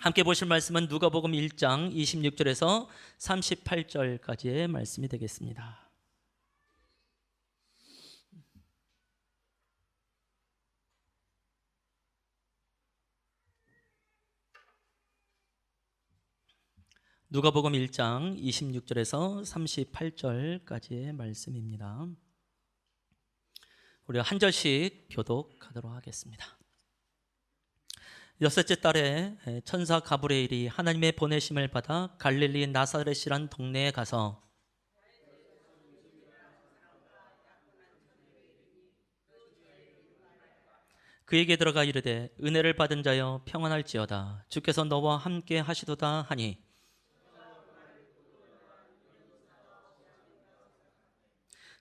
함께 보실 말씀은 누가복음 1장 26절에서 38절까지의 말씀이 되겠습니다. 누가복음 1장 26절에서 38절까지의 말씀입니다. 우리 한 절씩 교독하도록 하겠습니다. 여섯째 달에 천사 가브리엘이 하나님의 보내심을 받아 갈릴리 나사렛이란 동네에 가서 그에게 들어가 이르되 은혜를 받은 자여 평안할지어다 주께서 너와 함께 하시도다 하니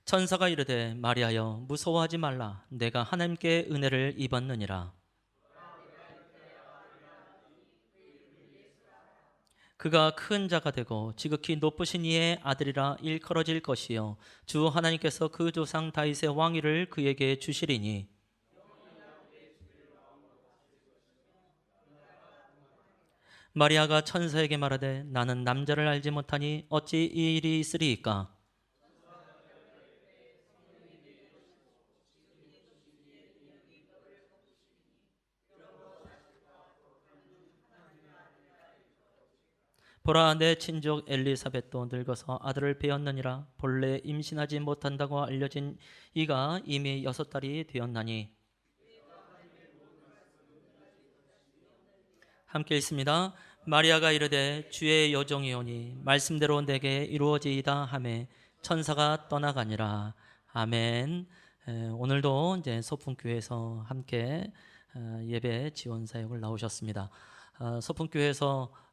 천사가 이르되 마리아여 무서워하지 말라 내가 하나님께 은혜를 입었느니라. 그가 큰 자가 되고 지극히 높으신 이의 아들이라 일컬어질 것이요 주 하나님께서 그 조상 다윗의 왕위를 그에게 주시리니 마리아가 천사에게 말하되 나는 남자를 알지 못하니 어찌 이 일이 있으리이까. 보라 내 친족 엘리사벳도 늙어서 아들을 배었느니라. 본래 임신하지 못한다고 알려진 이가 이미 6달이 되었나니. 함께 읽습니다. 마리아가 이르되 주의 여종이오니 말씀대로 내게 이루어지이다 하매 천사가 떠나가니라. 아멘. 오늘도 이제 소풍교회에서 함께 예배 지원 사역을 나오셨습니다. 소풍교회에서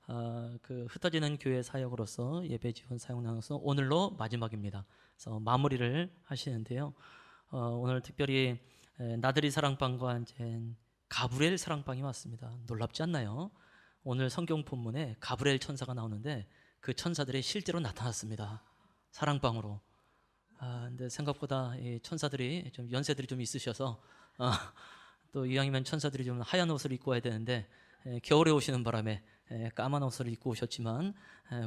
그 흩어지는 교회 사역으로서 예배 지원 사역 나눠서 오늘로 마지막입니다. 그래서 마무리를 하시는데요. 오늘 특별히 나들이 사랑방과 이제 가브리엘 사랑방이 왔습니다. 놀랍지 않나요? 오늘 성경 본문에 가브리엘 천사가 나오는데 그 천사들이 실제로 나타났습니다. 사랑방으로. 근데 생각보다 이 천사들이 좀 연세들이 좀 있으셔서 또 이왕이면 천사들이 좀 하얀 옷을 입고 와야 되는데 겨울에 오시는 바람에 까만 옷을 입고 오셨지만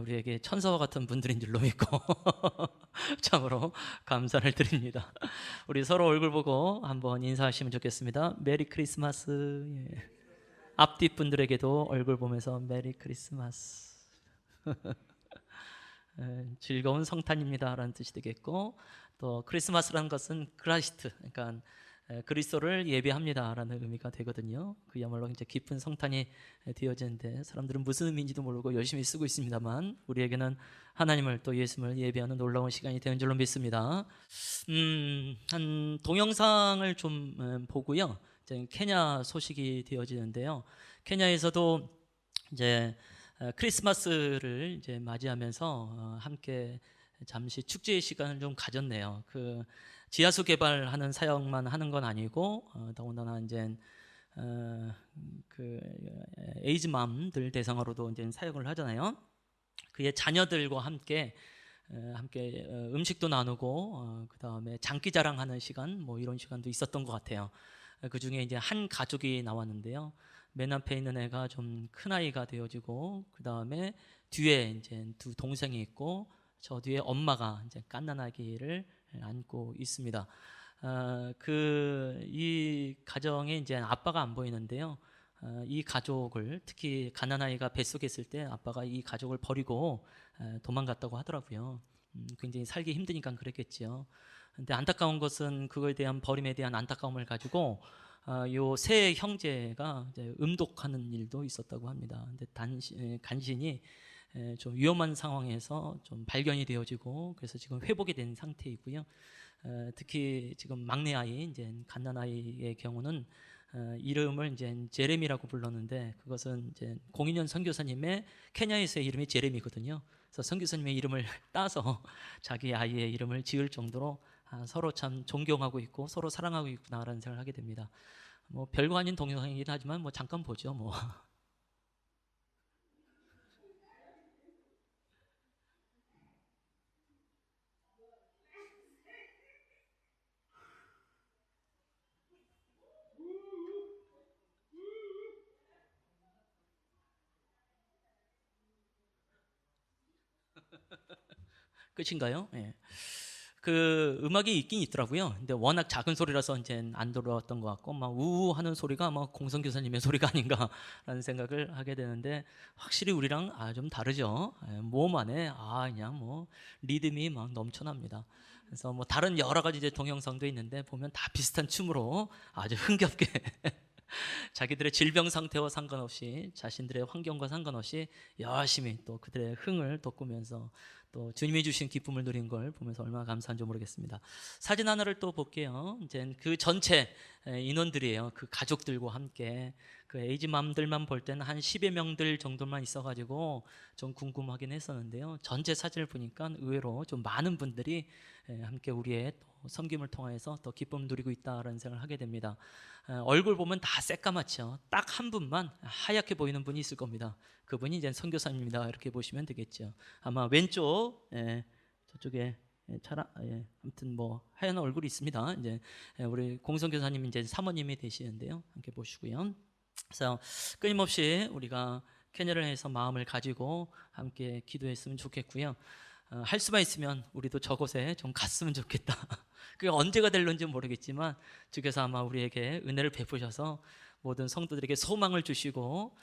우리에게 천사와 같은 분들인 줄로 믿고 참으로 감사를 드립니다. 우리 서로 얼굴 보고 한번 인사하시면 좋겠습니다. 메리 크리스마스. 예. 앞뒤 분들에게도 얼굴 보면서 메리 크리스마스. 즐거운 성탄입니다 라는 뜻이 되겠고, 또 크리스마스라는 것은 크라이스트, 그러니까 그리스도를 예배합니다라는 의미가 되거든요. 그야말로 이제 깊은 성탄이 되어지는데 사람들은 무슨 의미인지도 모르고 열심히 쓰고 있습니다만 우리에게는 하나님을 또 예수님을 예배하는 놀라운 시간이 되는 줄로 믿습니다. 한 동영상을 좀 보고요. 이제 케냐 소식이 되어지는데요. 케냐에서도 이제 크리스마스를 이제 맞이하면서 함께 잠시 축제의 시간을 좀 가졌네요. 그 지하수 개발하는 사역만 하는 건 아니고 더군다나 이제 그 에이즈맘들 대상으로도 이제 사역을 하잖아요. 그의 자녀들과 함께 음식도 나누고 그 다음에 장기자랑하는 시간 뭐 이런 시간도 있었던 것 같아요. 그 중에 이제 한 가족이 나왔는데요. 맨 앞에 있는 애가 좀 큰 아이가 되어지고 그 다음에 뒤에 이제 두 동생이 있고 저 뒤에 엄마가 이제 갓난아기를 안고 있습니다. 이 가정에 이제 아빠가 안 보이는데요. 이 가족을 특히 갓난아이가 뱃속에 있을 때 아빠가 이 가족을 버리고 도망갔다고 하더라고요. 굉장히 살기 힘드니까 그랬겠지요. 근데 안타까운 것은 그거에 대한 버림에 대한 안타까움을 가지고 요 세 형제가 이제 음독하는 일도 있었다고 합니다. 근데 간신히 좀 위험한 상황에서 좀 발견이 되어지고 그래서 지금 회복이 된 상태이고요. 특히 지금 막내 아이 이제 갓난 아이의 경우는 이름을 이제 제레미라고 불렀는데 그것은 이제 공인현 선교사님의 케냐에서의 이름이 제레미거든요. 그래서 선교사님의 이름을 따서 자기 아이의 이름을 지을 정도로 서로 참 존경하고 있고 서로 사랑하고 있구나라는 생각을 하게 됩니다. 뭐 별거 아닌 동영상이긴 하지만 뭐 잠깐 보죠. 뭐. 끝인가요? 예. 그 음악이 있긴 있더라고요. 근데 워낙 작은 소리라서 이제 안 들어왔던 것 같고, 막 우우 하는 소리가 막 공성 교사님의 소리가 아닌가라는 생각을 하게 되는데, 확실히 우리랑 좀 다르죠. 예, 몸 안에 그냥 뭐 리듬이 막 넘쳐납니다. 그래서 뭐 다른 여러 가지 이제 동영상도 있는데 보면 다 비슷한 춤으로 아주 흥겹게 자기들의 질병 상태와 상관없이 자신들의 환경과 상관없이 열심히 또 그들의 흥을 돋구면서 또 주님이 주신 기쁨을 누린 걸 보면서 얼마나 감사한지 모르겠습니다. 사진 하나를 또 볼게요. 이제 그 전체 인원들이에요. 그 가족들과 함께 그 에이지맘들만 볼 때는 한 10여 명들 정도만 있어가지고 좀 궁금하긴 했었는데요. 전체 사진을 보니까 의외로 좀 많은 분들이 함께 우리의 또 섬김을 통해서 더 기쁨을 누리고 있다라는 생각을 하게 됩니다. 얼굴 보면 다 새까맣죠. 딱 한 분만 하얗게 보이는 분이 있을 겁니다. 그분이 이제 선교사님입니다. 이렇게 보시면 되겠죠. 아마 왼쪽 저쪽에 아무튼 뭐 하얀 얼굴이 있습니다. 이제 우리 공선교사님 이제 사모님이 되시는데요. 함께 보시고요. 그래서 끊임없이 우리가 케냐를 해서 마음을 가지고 함께 기도했으면 좋겠고요. 할 수만 있으면 우리도 저곳에 좀 갔으면 좋겠다. 그게 언제가 될런지 모르겠지만 주께서 아마 우리에게 은혜를 베푸셔서 모든 성도들에게 소망을 주시고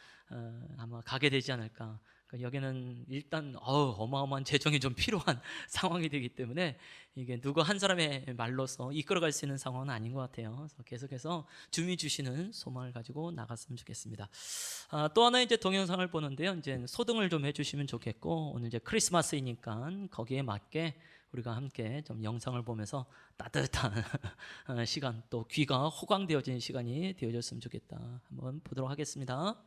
아마 가게 되지 않을까. 그러니까 여기는 일단 어마어마한 재정이 좀 필요한 상황이 되기 때문에 이게 누구 한 사람의 말로서 이끌어갈 수 있는 상황은 아닌 것 같아요. 그래서 계속해서 주님이 주시는 소망을 가지고 나갔으면 좋겠습니다. 또 하나 이제 동영상을 보는데요. 이제 소등을 좀 해주시면 좋겠고, 오늘 이제 크리스마스이니까 거기에 맞게 우리가 함께 좀 영상을 보면서 따뜻한 시간, 또 귀가 호강되어진 시간이 되어졌으면 좋겠다. 한번 보도록 하겠습니다.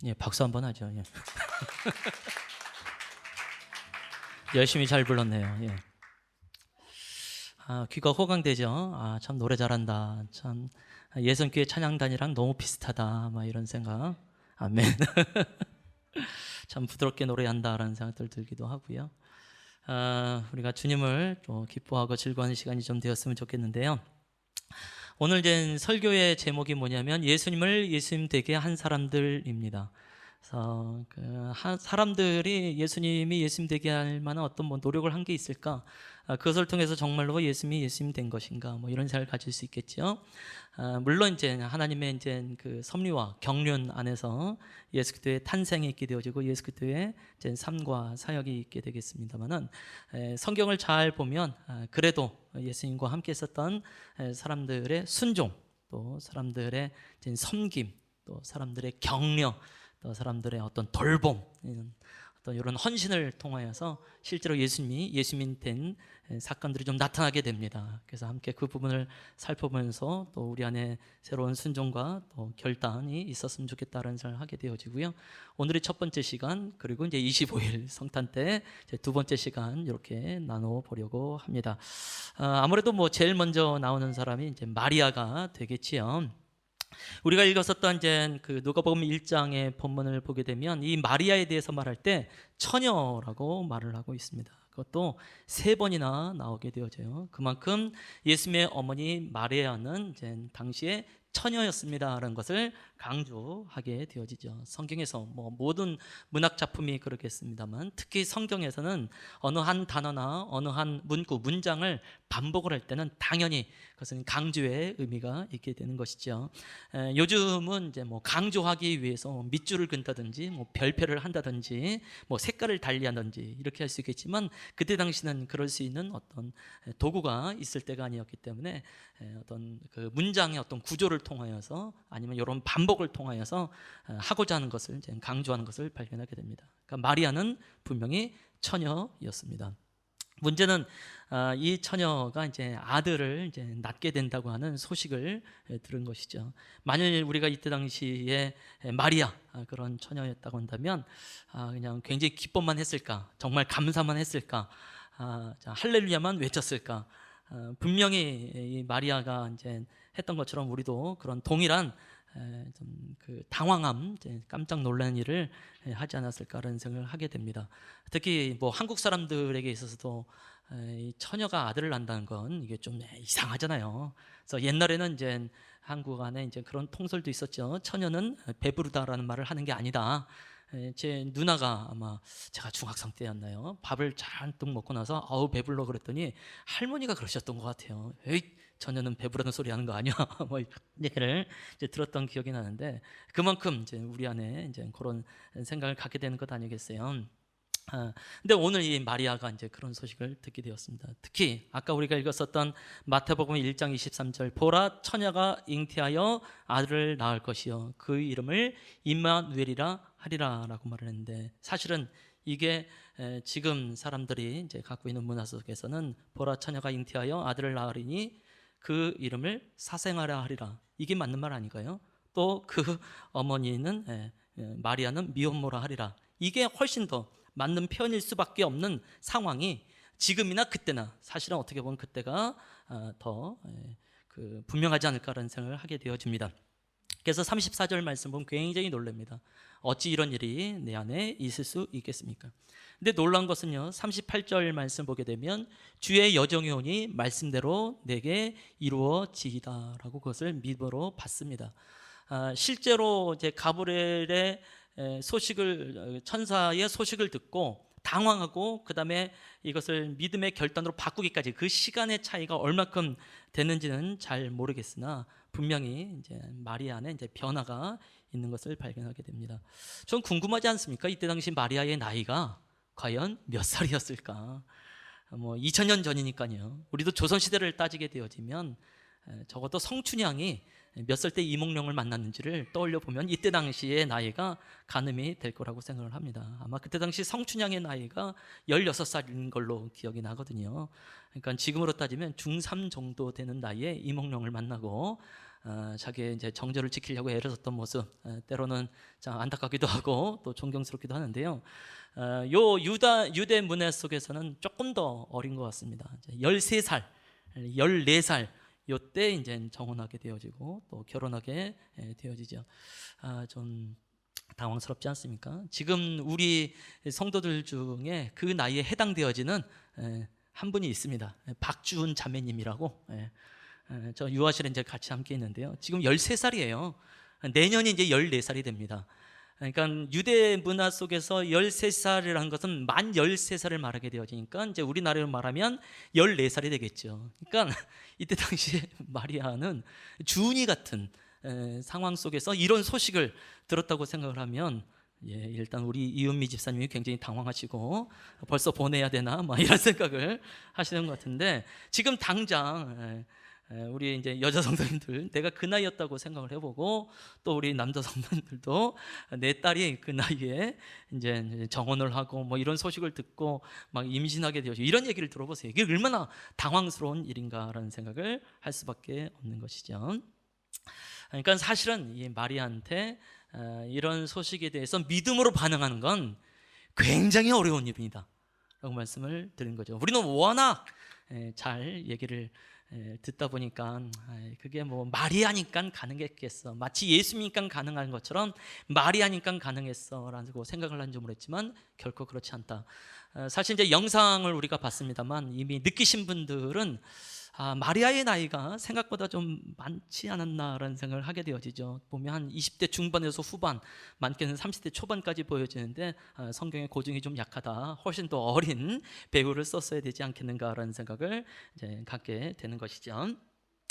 예, 박수 한번 하죠. 예. 열심히 잘 불렀네요. 예. 귀가 호강되죠. 참 노래 잘한다. 참 예선교회 찬양단이랑 너무 비슷하다. 막 이런 생각. 아멘. 참 부드럽게 노래한다라는 생각들 들기도 하고요. 우리가 주님을 또 기뻐하고 즐거워하는 시간이 좀 되었으면 좋겠는데요. 오늘 이제 설교의 제목이 뭐냐면 예수님을 예수님 되게 한 사람들입니다. 그래서 사람들이 예수님이 예수님 되게 할 만한 어떤 노력을 한 게 있을까? 그것을 통해서 정말로 예수님이 예수님 된 것인가? 이런 생각을 가질 수 있겠죠. 물론 이제 하나님의 이제 그 섭리와 경륜 안에서 예수 그리스도의 탄생이 있게 되어지고 예수 그리스도의 이제 삶과 사역이 있게 되겠습니다만은 성경을 잘 보면 그래도 예수님과 함께 있었던 사람들의 순종, 또 사람들의 이제 섬김, 또 사람들의 격려, 또 사람들의 어떤 돌봄, 어떤 이런 헌신을 통하여서 실제로 예수님이 예수님 된 사건들이 좀 나타나게 됩니다. 그래서 함께 그 부분을 살펴보면서 또 우리 안에 새로운 순종과 또 결단이 있었으면 좋겠다는 생각을 하게 되어지고요. 오늘의 첫 번째 시간, 그리고 이제 25일 성탄 때 두 번째 시간 이렇게 나눠 보려고 합니다. 아무래도 제일 먼저 나오는 사람이 이제 마리아가 되겠지요. 우리가 읽었었던 이제 그 누가복음 1장의 본문을 보게 되면 이 마리아에 대해서 말할 때 처녀라고 말을 하고 있습니다. 그것도 3번이나 나오게 되어져요. 그만큼 예수님의 어머니 마리아는 이제 당시에 처녀였습니다라는 것을 강조하게 되어지죠. 성경에서 모든 문학 작품이 그렇겠습니다만 특히 성경에서는 어느 한 단어나 어느 한 문구, 문장을 반복을 할 때는 당연히 그것은 강조의 의미가 있게 되는 것이죠. 요즘은 이제 강조하기 위해서 밑줄을 그는다든지 별표를 한다든지 색깔을 달리한다든지 이렇게 할 수 있겠지만 그때 당시는 그럴 수 있는 어떤 도구가 있을 때가 아니었기 때문에 어떤 그 문장의 어떤 구조를 통하여서 아니면 이런 반복을 통하여서 하고자 하는 것을 이제 강조하는 것을 발견하게 됩니다. 그러니까 마리아는 분명히 처녀였습니다. 문제는 이 처녀가 이제 아들을 이제 낳게 된다고 하는 소식을 들은 것이죠. 만일 우리가 이때 당시에 마리아 그런 처녀였다고 한다면 그냥 굉장히 기뻐만 했을까? 정말 감사만 했을까? 할렐루야만 외쳤을까? 분명히 이 마리아가 이제 했던 것처럼 우리도 그런 동일한 좀 그 당황함, 깜짝 놀라는 일을 하지 않았을까라는 생각을 하게 됩니다. 특히 한국 사람들에게 있어서도 이 처녀가 아들을 낳는다는 건 이게 좀 이상하잖아요. 그래서 옛날에는 이제 한국 안에 이제 그런 통설도 있었죠. 처녀는 배부르다라는 말을 하는 게 아니다. 제 누나가 아마 제가 중학생 때였나요? 밥을 잔뜩 먹고 나서 아우 배불러 그랬더니 할머니가 그러셨던 것 같아요. 에이, 처녀는 배부르다는 소리 하는 거 아니야? 얘기를 이제 들었던 기억이 나는데 그만큼 이제 우리 안에 이제 그런 생각을 갖게 되는 것 아니겠어요? 근데 오늘 이 마리아가 이제 그런 소식을 듣게 되었습니다. 특히 아까 우리가 읽었었던 마태복음 1장 23절 보라 처녀가 잉태하여 아들을 낳을 것이요 그 이름을 임마누엘이라 하리라라고 말을 했는데 사실은 이게 지금 사람들이 이제 갖고 있는 문화 속에서는 보라 처녀가 잉태하여 아들을 낳으리니 그 이름을 사생하라 하리라 이게 맞는 말 아닌가요? 또 그 어머니는 마리아는 미혼모라 하리라 이게 훨씬 더 맞는 표현일 수밖에 없는 상황이 지금이나 그때나 사실은 어떻게 보면 그때가 더 분명하지 않을까라는 생각을 하게 되어집니다. 그래서 34절 말씀 보면 굉장히 놀랍니다. 어찌 이런 일이 내 안에 있을 수 있겠습니까? 근데 놀라운 것은요 38절 말씀 보게 되면 주의 여정이 오니 말씀대로 내게 이루어지이다 라고 그것을 믿음으로 받습니다. 실제로 이제 가브리엘의 천사의 소식을 듣고 당황하고 그 다음에 이것을 믿음의 결단으로 바꾸기까지 그 시간의 차이가 얼마큼 됐는지는 잘 모르겠으나 분명히 이제 마리아 안에 이제 변화가 있는 것을 발견하게 됩니다. 전 궁금하지 않습니까? 이때 당시 마리아의 나이가 과연 몇 살이었을까? 2000년 전이니까요. 우리도 조선시대를 따지게 되어지면 적어도 성춘향이 몇 살 때 이몽룡을 만났는지를 떠올려 보면 이때 당시의 나이가 가늠이 될 거라고 생각을 합니다. 아마 그때 당시 성춘향의 나이가 16살인 걸로 기억이 나거든요. 그러니까 지금으로 따지면 중3 정도 되는 나이에 이몽룡을 만나고 자기의 이제 정절을 지키려고 애를 썼던 모습, 때로는 참 안타깝기도 하고 또 존경스럽기도 하는데요. 요 유대 문화 속에서는 조금 더 어린 것 같습니다. 13살, 14살 요때 이제 정혼하게 되어지고 또 결혼하게 되어지죠. 좀 당황스럽지 않습니까? 지금 우리 성도들 중에 그 나이에 해당되어지는 한 분이 있습니다. 박주은 자매님이라고. 저 유아실에 이제 같이 함께 있는데요. 지금 13살이에요. 내년이 이제 14살이 됩니다. 그러니까 유대 문화 속에서 13살이라는 것은 만 13살을 말하게 되어지니까 이제 우리나라로 말하면 14살이 되겠죠. 그러니까 이때 당시에 마리아는 주은이 같은 상황 속에서 이런 소식을 들었다고 생각을 하면 일단 우리 이은미 집사님이 굉장히 당황하시고 벌써 보내야 되나 막 이런 생각을 하시는 것 같은데, 지금 당장 우리 이제 여자 성도님들, 내가 그 나이였다고 생각을 해보고 또 우리 남자 성도님들도 내 딸이 그 나이에 이제 정혼을 하고 뭐 이런 소식을 듣고 막 임신하게 되어서 이런 얘기를 들어보세요. 이게 얼마나 당황스러운 일인가라는 생각을 할 수밖에 없는 것이죠. 그러니까 사실은 이 마리아한테 이런 소식에 대해서 믿음으로 반응하는 건 굉장히 어려운 일입니다 라고 말씀을 드린 거죠. 우리는 워낙 잘 얘기를 듣다 보니까 그게 뭐 마리아니까 가능했겠어, 마치 예수님이니까 가능한 것처럼 마리아니까 가능했어 라고 생각을 한 줄 모르겠지만 결코 그렇지 않다. 사실 이제 영상을 우리가 봤습니다만 이미 느끼신 분들은 마리아의 나이가 생각보다 좀 많지 않았나라는 생각을 하게 되어지죠. 보면 한 20대 중반에서 후반, 많게는 30대 초반까지 보여지는데 성경의 고증이 좀 약하다, 훨씬 더 어린 배우를 썼어야 되지 않겠는가라는 생각을 이제 갖게 되는 것이죠.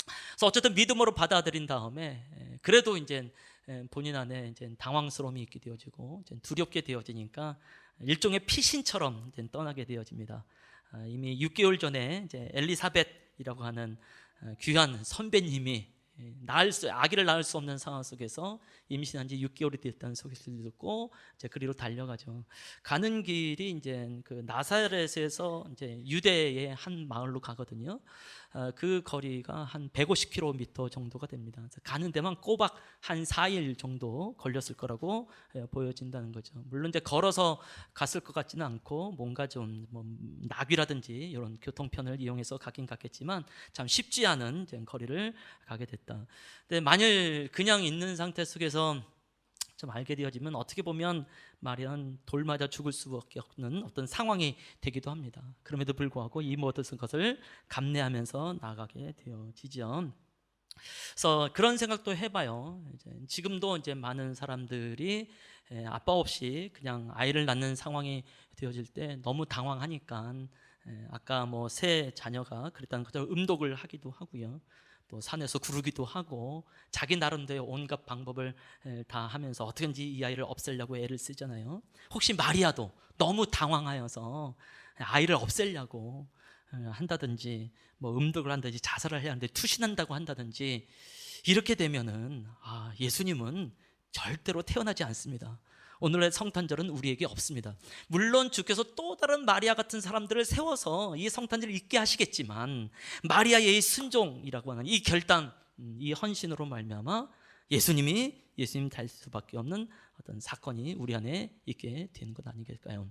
그래서 어쨌든 믿음으로 받아들인 다음에 그래도 이제 본인 안에 이제 당황스러움이 있게 되어지고 이제 두렵게 되어지니까 일종의 피신처럼 이제 떠나게 되어집니다. 이미 6개월 전에 이제 엘리사벳이라고 하는 귀한 선배님이 아기를 낳을 수 없는 상황 속에서 임신한 지 6개월이 됐다는 소식을 듣고 이제 그리로 달려가죠. 가는 길이 이제 그 나사렛에서 이제 유대의 한 마을로 가거든요. 그 거리가 한 150km 정도가 됩니다. 가는 데만 꼬박 한 4일 정도 걸렸을 거라고 보여진다는 거죠. 물론 이제 걸어서 갔을 것 같지는 않고 뭔가 좀 뭐 나귀라든지 이런 교통편을 이용해서 가긴 갔겠지만 참 쉽지 않은 거리를 가게 됐다. 근데 만일 그냥 있는 상태 속에서 좀 알게 되어지면 어떻게 보면 마리아는 돌 맞아 죽을 수밖에 없는 어떤 상황이 되기도 합니다. 그럼에도 불구하고 이 모든 것을 감내하면서 나아가게 되어지죠. 그래서 그런 생각도 해봐요. 지금도 이제 많은 사람들이 아빠 없이 그냥 아이를 낳는 상황이 되어질 때 너무 당황하니까 아까 뭐 세 자녀가 그랬다는 것처럼 음독을 하기도 하고요. 또 산에서 구르기도 하고 자기 나름대로 온갖 방법을 다 하면서 어떻게든지 이 아이를 없애려고 애를 쓰잖아요. 혹시 마리아도 너무 당황하여서 아이를 없애려고 한다든지 뭐 음독을 한다든지 자살을 해야 하는데 투신한다고 한다든지 이렇게 되면은 예수님은 절대로 태어나지 않습니다. 오늘의 성탄절은 우리에게 없습니다. 물론 주께서 또 다른 마리아 같은 사람들을 세워서 이 성탄절을 있게 하시겠지만 마리아의 순종이라고 하는 이 결단, 이 헌신으로 말미암아 예수님 될 수밖에 없는 어떤 사건이 우리 안에 있게 되는 것 아니겠을까요?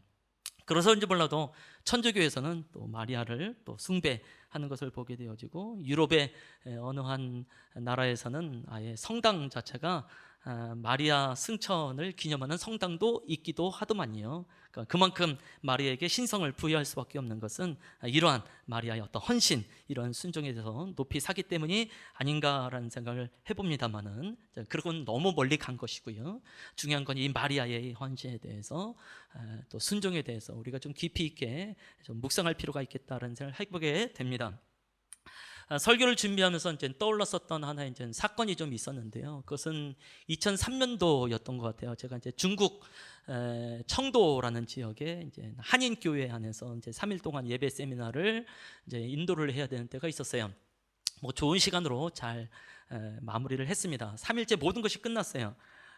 그래서인지 몰라도 천주교에서는 또 마리아를 또 숭배하는 것을 보게 되어지고 유럽의 어느 한 나라에서는 아예 성당 자체가 마리아 승천을 기념하는 성당도 있기도 하더만요. 그러니까 그만큼 마리아에게 신성을 부여할 수밖에 없는 것은 이러한 마리아의 어떤 헌신, 이런 순종에 대해서 높이 사기 때문이 아닌가라는 생각을 해봅니다만은 그건 너무 멀리 간 것이고요. 중요한 건 이 마리아의 헌신에 대해서 또 순종에 대해서 우리가 좀 깊이 있게 좀 묵상할 필요가 있겠다는 생각을 해보게 됩니다. 설교를 준비하면서 이제 떠올랐었던 하나의 이제 사건이 좀 있었는데요. 그것은 2003년도였던 것 같아요. 제가 이제 중국 청도라는 지역에 이제 한인 교회 안에서 이제 3일 동안 예배 세미나를 이제 인도를 해야 되는 때가 있었어요. 뭐 좋은 시간으로 잘 마무리를 했습니다. 3일째 모든 것이 끝났어요.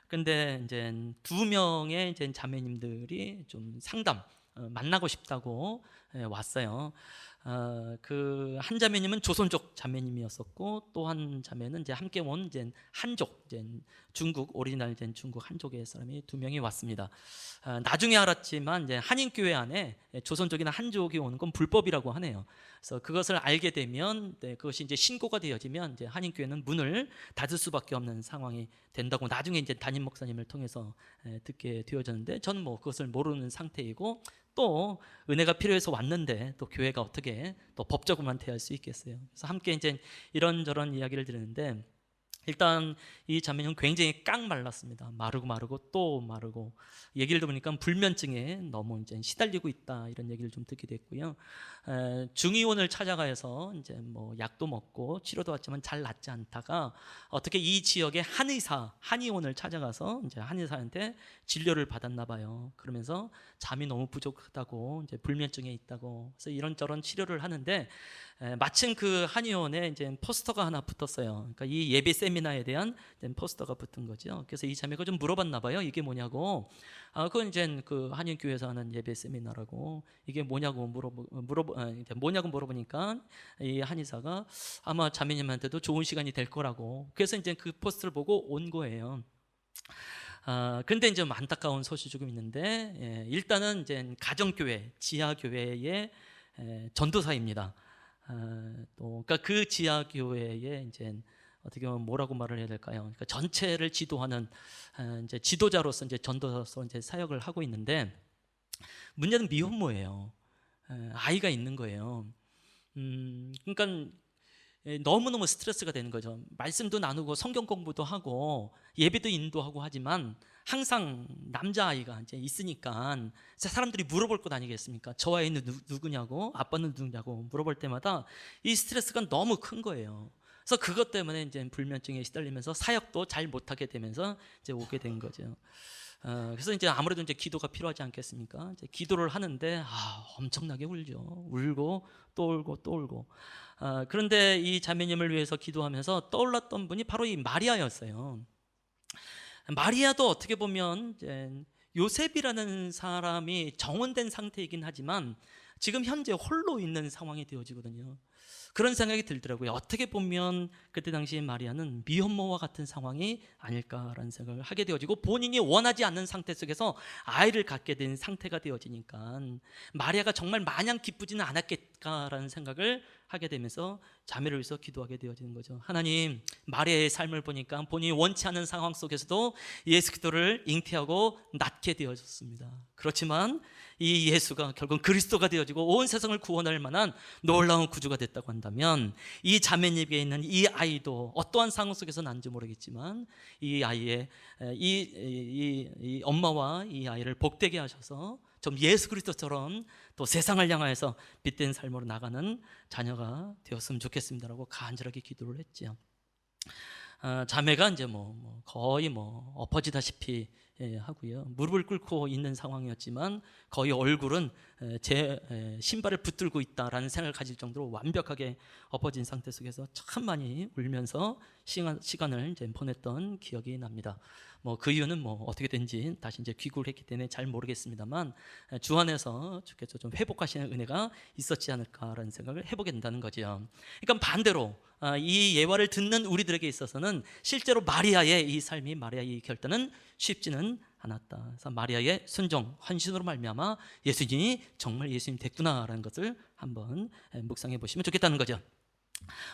근데 이제 2명의 이제 자매님들이 좀 상담 만나고 싶다고 왔어요. 그 한 자매님은 조선족 자매님이었었고, 또 한 자매는 이제 함께 온 이제 한족, 이제 중국 오리지널 된 중국 한족의 사람이 2명이 왔습니다. 나중에 알았지만 이제 한인교회 안에 조선족이나 한족이 오는 건 불법이라고 하네요. 그래서 그것을 알게 되면, 그것이 이제 신고가 되어지면 이제 한인교회는 문을 닫을 수밖에 없는 상황이 된다고 나중에 이제 담임 목사님을 통해서 듣게 되어졌는데, 저는 뭐 그것을 모르는 상태이고, 또 은혜가 필요해서 왔는데 또 교회가 어떻게 또 법적으로만 대할 수 있겠어요. 그래서 함께 이제 이런저런 이야기를 들었는데, 일단 이 자매는 굉장히 깡 말랐습니다. 마르고 또 마르고, 얘기를 들으니까 불면증에 너무 이제 시달리고 있다, 이런 얘기를 좀 듣게 됐고요. 중의원을 찾아가서 이제 뭐 약도 먹고 치료도 받지만 잘 낫지 않다가 어떻게 이 지역의 한의원을 찾아가서 이제 한의사한테 진료를 받았나 봐요. 그러면서 잠이 너무 부족하다고, 이제 불면증에 있다고, 그래서 이런저런 치료를 하는데, 마침 그 한의원에 이제 포스터가 하나 붙었어요. 그러니까 이 예배 세미나에 대한 포스터가 붙은 거죠. 그래서 이 자매가 좀 물어봤나 봐요. 이게 뭐냐고. 그건 이제 그 한인교회에서 하는 예배 세미나라고. 이게 뭐냐고 뭐냐고 물어보니까 이 한의사가 아마 자매님한테도 좋은 시간이 될 거라고. 그래서 이제 그 포스터를 보고 온 거예요. 근데 이제 안타까운 소식이 조금 있는데, 일단은 이제 가정교회, 지하교회의 전도사입니다. 또 그러니까 그 지하교회에 이제 어떻게 보면 뭐라고 말을 해야 될까요? 그러니까 전체를 지도하는 이제 지도자로서 이제 전도사로서 이제 사역을 하고 있는데, 문제는 미혼모예요. 아이가 있는 거예요. 그러니까 너무너무 스트레스가 되는 거죠. 말씀도 나누고 성경 공부도 하고 예배도 인도하고 하지만 항상 남자아이가 이제 있으니까 사람들이 물어볼 것 아니겠습니까? 저 아이는 누구냐고, 아빠는 누구냐고 물어볼 때마다 이 스트레스가 너무 큰 거예요. 그래서 그것 때문에 이제 불면증에 시달리면서 사역도 잘 못하게 되면서 이제 오게 된 거죠. 그래서 이제 아무래도 이제 기도가 필요하지 않겠습니까? 이제 기도를 하는데 엄청나게 울죠. 울고 또 울고 또 울고. 그런데 이 자매님을 위해서 기도하면서 떠올랐던 분이 바로 이 마리아였어요. 마리아도 어떻게 보면 이제 요셉이라는 사람이 정혼된 상태이긴 하지만 지금 현재 홀로 있는 상황이 되어지거든요. 그런 생각이 들더라고요. 어떻게 보면 그때 당시 마리아는 미혼모와 같은 상황이 아닐까라는 생각을 하게 되어지고, 본인이 원하지 않는 상태 속에서 아이를 갖게 된 상태가 되어지니까 마리아가 정말 마냥 기쁘지는 않았겠까라는 생각을 하게 되면서 자매를 위해서 기도하게 되어지는 거죠. 하나님, 마리아의 삶을 보니까 본인이 원치 않는 상황 속에서도 예수 그리스도를 잉태하고 낳게 되어졌습니다. 그렇지만 이 예수가 결국 그리스도가 되어지고 온 세상을 구원할 만한 놀라운 구주가 됐다고 한다면, 이 자매님에게 있는 이 아이도 어떠한 상황 속에서 난지 모르겠지만 이 아이의 이 엄마와 이 아이를 복되게 하셔서 좀 예수 그리스도처럼 또 세상을 향하여서 빛된 삶으로 나가는 자녀가 되었으면 좋겠습니다라고 간절하게 기도를 했지요. 자매가 이제 거의 엎어지다시피 하고요. 무릎을 꿇고 있는 상황이었지만 거의 얼굴은 제 신발을 붙들고 있다라는 생각을 가질 정도로 완벽하게 엎어진 상태 속에서 참 많이 울면서 시간을 이제 보냈던 기억이 납니다. 그 이유는 어떻게든지 다시 이제 귀국을 했기 때문에 잘 모르겠습니다만, 주 안에서 주께서 좀 회복하시는 은혜가 있었지 않을까라는 생각을 해보게 된다는 거죠. 그러니까 반대로 이 예화를 듣는 우리들에게 있어서는 실제로 마리아의 이 삶이, 마리아의 이 결단은 쉽지는 않았다. 그래서 마리아의 순종, 헌신으로 말미암아 예수님이 정말 예수님 됐구나라는 것을 한번 묵상해 보시면 좋겠다는 거죠.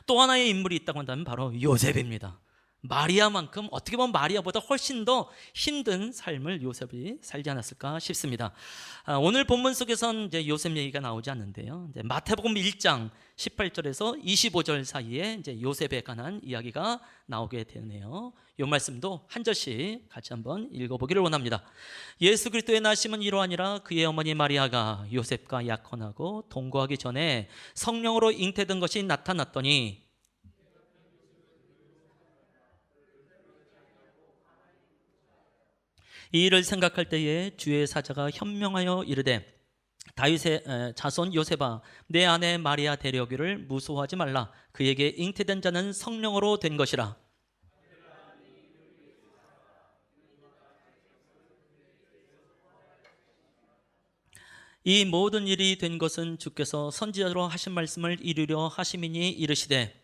또 하나의 인물이 있다고 한다면 바로 요셉입니다. 마리아만큼, 어떻게 보면 마리아보다 훨씬 더 힘든 삶을 요셉이 살지 않았을까 싶습니다. 오늘 본문 속에서는 이제 요셉 얘기가 나오지 않는데요. 이제 마태복음 1장 18절에서 25절 사이에 이제 요셉에 관한 이야기가 나오게 되네요. 이 말씀도 한 절씩 같이 한번 읽어보기를 원합니다. 예수 그리스도의 나심은 이러하니라. 그의 어머니 마리아가 요셉과 약혼하고 동거하기 전에 성령으로 잉태된 것이 나타났더니, 이 일을 생각할 때에 주의 사자가 현명하여 이르되, 다윗의 자손 요셉아, 내 아내 마리아 데려오기를 무소하지 말라. 그에게 잉태된 자는 성령으로 된 것이라. 이 모든 일이 된 것은 주께서 선지자로 하신 말씀을 이루려 하심이니 이르시되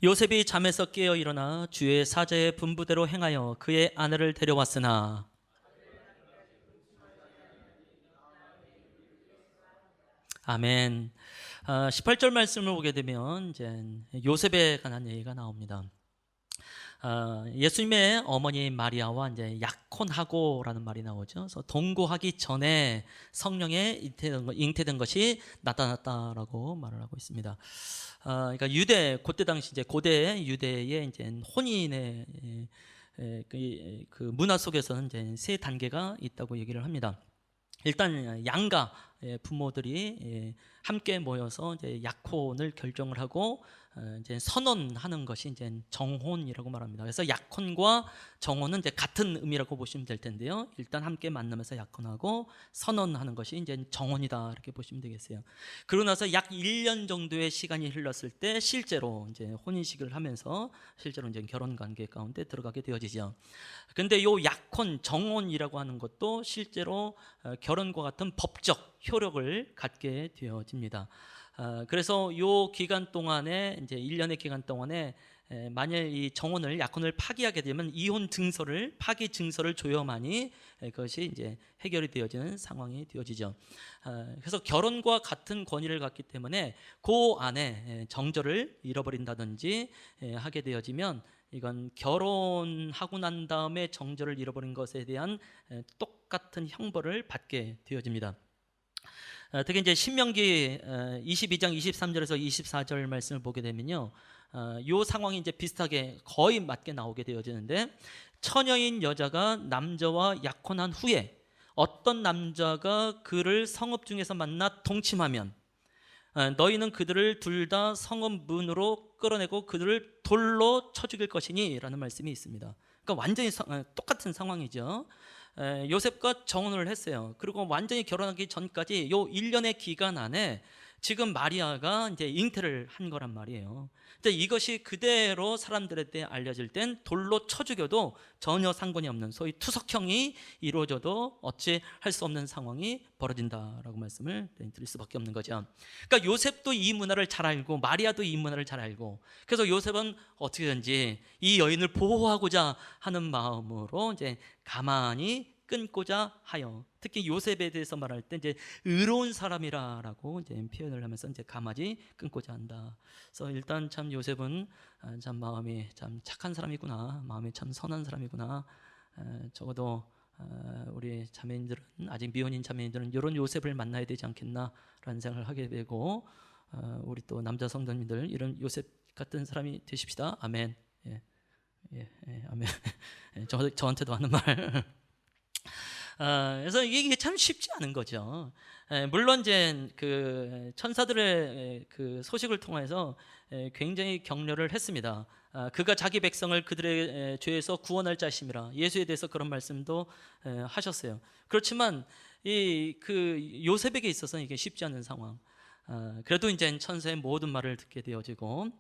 요셉이 잠에서 깨어 일어나 주의 사제의 분부대로 행하여 그의 아내를 데려왔으나 아멘. 18절 말씀을 보게 되면 이제 요셉에 관한 얘기가 나옵니다. 예수님의 어머니 마리아와 이제 약혼하고라는 말이 나오죠. 그래서 동거하기 전에 성령에 잉태된 것이 나타났다라고 말을 하고 있습니다. 그러니까 유대 그때 당시 이제 고대 유대의 이제 혼인의 그 문화 속에서는 이제 세 단계가 있다고 얘기를 합니다. 일단 양가 부모들이 함께 모여서 이제 약혼을 결정을 하고 이제 선언하는 것이 이제 정혼이라고 말합니다. 그래서 약혼과 정혼은 이제 같은 의미라고 보시면 될 텐데요. 일단 함께 만나면서 약혼하고 선언하는 것이 이제 정혼이다 이렇게 보시면 되겠어요. 그러고 나서 약 1년 정도의 시간이 흘렀을 때 실제로 이제 혼인식을 하면서 실제로 이제 결혼 관계 가운데 들어가게 되어지죠. 근데 요 약혼 정혼이라고 하는 것도 실제로 결혼과 같은 법적 효력을 갖게 되어집니다. 그래서 요 기간 동안에 이제 1년의 기간 동안에 만일 이 정혼을 약혼을 파기하게 되면 이혼 증서를 파기 증서를 줘야만이 그것이 이제 해결이 되어지는 상황이 되어지죠. 그래서 결혼과 같은 권위를 갖기 때문에 그 안에 정절을 잃어버린다든지 하게 되어지면 이건 결혼하고 난 다음에 정절을 잃어버린 것에 대한 똑같은 형벌을 받게 되어집니다. 특히 이제 신명기 22장 23절에서 24절 말씀을 보게 되면요, 이 상황이 이제 비슷하게 거의 맞게 나오게 되어지는데, 처녀인 여자가 남자와 약혼한 후에 어떤 남자가 그를 성읍 중에서 만나 동침하면 너희는 그들을 둘 다 성읍 문으로 끌어내고 그들을 돌로 쳐 죽일 것이니 라는 말씀이 있습니다. 그러니까 완전히 똑같은 상황이죠. 요셉과 정혼을 했어요. 그리고 완전히 결혼하기 전까지 요 1년의 기간 안에 지금 마리아가 이제 잉태를 한 거란 말이에요. 근데 이것이 그대로 사람들한테 알려질 땐 돌로 쳐 죽여도 전혀 상관이 없는 소위 투석형이 이루어져도 어찌 할 수 없는 상황이 벌어진다라고 말씀을 드릴 수밖에 없는 거죠. 그러니까 요셉도 이 문화를 잘 알고 마리아도 이 문화를 잘 알고, 그래서 요셉은 어떻게든지 이 여인을 보호하고자 하는 마음으로 이제 가만히 끊고자 하여, 특히 요셉에 대해서 말할 때 이제 의로운 사람이라고 이제 표현을 하면서 이제 가만히 끊고자 한다. 그래서 일단 참 요셉은 참 마음이 참 착한 사람이구나, 마음이 참 선한 사람이구나. 적어도 우리 자매님들은, 아직 미혼인 자매님들은 이런 요셉을 만나야 되지 않겠나라는 생각을 하게 되고, 우리 또 남자 성도님들 이런 요셉 같은 사람이 되십시다. 아멘. 예, 예, 예, 아멘. 저한테도 하는 말. 그래서 이게 참 쉽지 않은 거죠. 물론 이제 그 천사들의 그 소식을 통해서 굉장히 격려를 했습니다. 그가 자기 백성을 그들의 죄에서 구원할 자심이라, 예수에 대해서 그런 말씀도 하셨어요. 그렇지만 이 그 요셉에게 있어서는 이게 쉽지 않은 상황. 그래도 이제 천사의 모든 말을 듣게 되어지고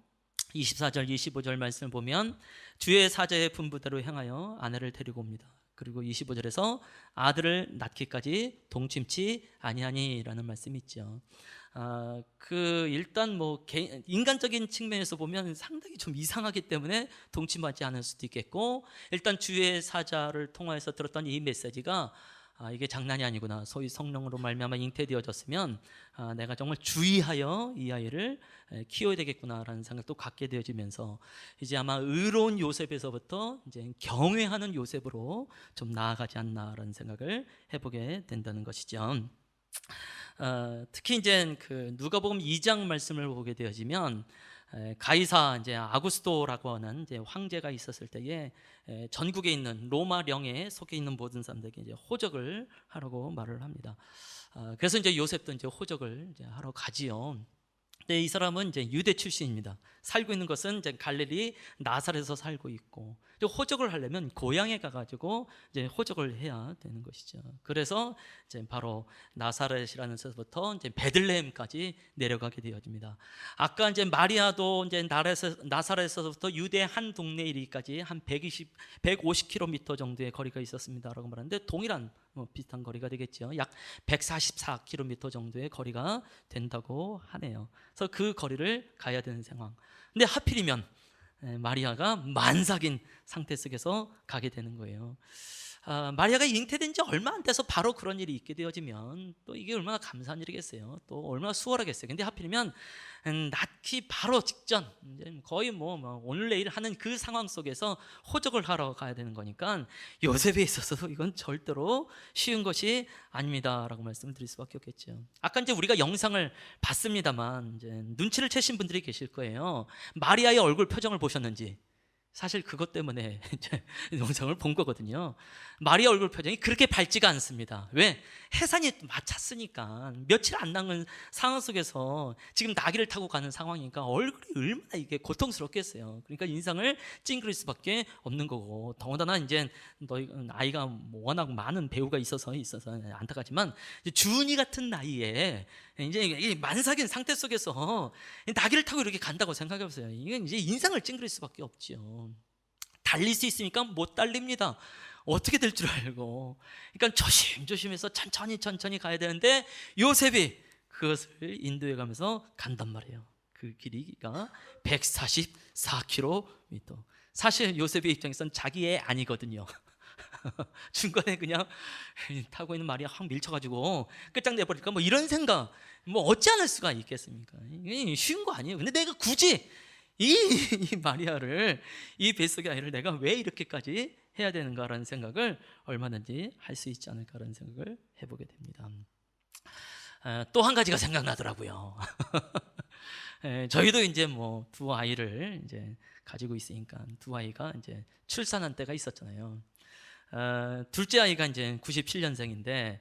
24절 25절 말씀을 보면 주의 사제의 분부대로 행하여 아내를 데리고 옵니다. 그리고 25절에서 아들을 낳기까지 동침치 아니하니라는 말씀이 있죠. 그 일단 뭐 인간적인 측면에서 보면 상당히 좀 이상하기 때문에 동침하지 않을 수도 있겠고, 일단 주의 사자를 통해서 들었던 이 메시지가 이게 장난이 아니구나, 소위 성령으로 말미암아 잉태되어졌으면 내가 정말 주의하여 이 아이를 키워야 되겠구나라는 생각도 갖게 되어지면서 이제 아마 의로운 요셉에서부터 이제 경외하는 요셉으로 좀 나아가지 않나라는 생각을 해보게 된다는 것이죠. 특히 이제 그 누가복음 2장 말씀을 보게 되어지면 가이사 이제 아구스토라고 하는 이제 황제가 있었을 때에 전국에 있는 로마령에 속해 있는 모든 사람들에게 이제 호적을 하라고 말을 합니다. 그래서 이제 요셉도 이제 호적을 이제 하러 가지요. 근데 이 사람은 이제 유대 출신입니다. 살고 있는 것은 이제 갈릴리 나사렛에서 살고 있고, 호적을 하려면 고향에 가가지고 이제 호적을 해야 되는 것이죠. 그래서 이제 바로 나사렛이라는 데서부터 이제 베들레헴까지 내려가게 되어집니다. 아까 이제 마리아도 이제 나사렛에서부터 유대 한 동네 이르기까지 한 150km 정도의 거리가 있었습니다라고 말하는데 동일한 비슷한 거리가 되겠죠. 약 144km 정도의 거리가 된다고 하네요. 그래서 그 거리를 가야 되는 상황. 근데 하필이면 마리아가 만삭인 상태 속에서 가게 되는 거예요. 마리아가 잉태된 지 얼마 안 돼서 바로 그런 일이 있게 되어지면 또 이게 얼마나 감사한 일이겠어요. 또 얼마나 수월하겠어요. 근데 하필이면 낳기 바로 직전, 거의 오늘 내일 하는 그 상황 속에서 호적을 하러 가야 되는 거니까 요셉에 있어서도 이건 절대로 쉬운 것이 아닙니다라고 말씀을 드릴 수밖에 없겠죠. 아까 이제 우리가 영상을 봤습니다만 이제 눈치를 채신 분들이 계실 거예요. 마리아의 얼굴 표정을 보셨는지. 사실 그것 때문에 이제 영상을 본 거거든요. 마리아 얼굴 표정이 그렇게 밝지가 않습니다. 왜? 해산이 맞췄으니까 며칠 안 남은 상황 속에서 지금 나귀를 타고 가는 상황이니까 얼굴이 얼마나 이게 고통스럽겠어요. 그러니까 인상을 찡그릴 수밖에 없는 거고, 더군다나 이제 너희 아이가 워낙 많은 배우가 있어서 안타깝지만 주은이 같은 나이에 이제 만삭인 상태 속에서 나귀를 타고 이렇게 간다고 생각해 보세요. 이건 이제 인상을 찡그릴 수밖에 없죠. 달릴 수 있으니까 못 달립니다. 어떻게 될 줄 알고. 그러니까 조심조심해서 천천히 가야 되는데 요셉이 그것을 인도해 가면서 간단 말이에요. 그 길이가 144km. 사실 요셉의 입장에서는 자기 애 아니거든요. 중간에 그냥 타고 있는 말이 확 밀쳐가지고 끝장내버릴까 이런 생각 어찌 않을 수가 있겠습니까? 이게 쉬운 거 아니에요. 근데 내가 굳이 이 마리아를, 이 뱃속의 아이를 내가 왜 이렇게까지 해야 되는가라는 생각을 얼마든지 할 수 있지 않을까라는 생각을 해보게 됩니다. 또 한 가지가 생각나더라고요. 저희도 이제 두 아이를 이제 가지고 있으니까 두 아이가 이제 출산한 때가 있었잖아요. 둘째 아이가 이제 97년생인데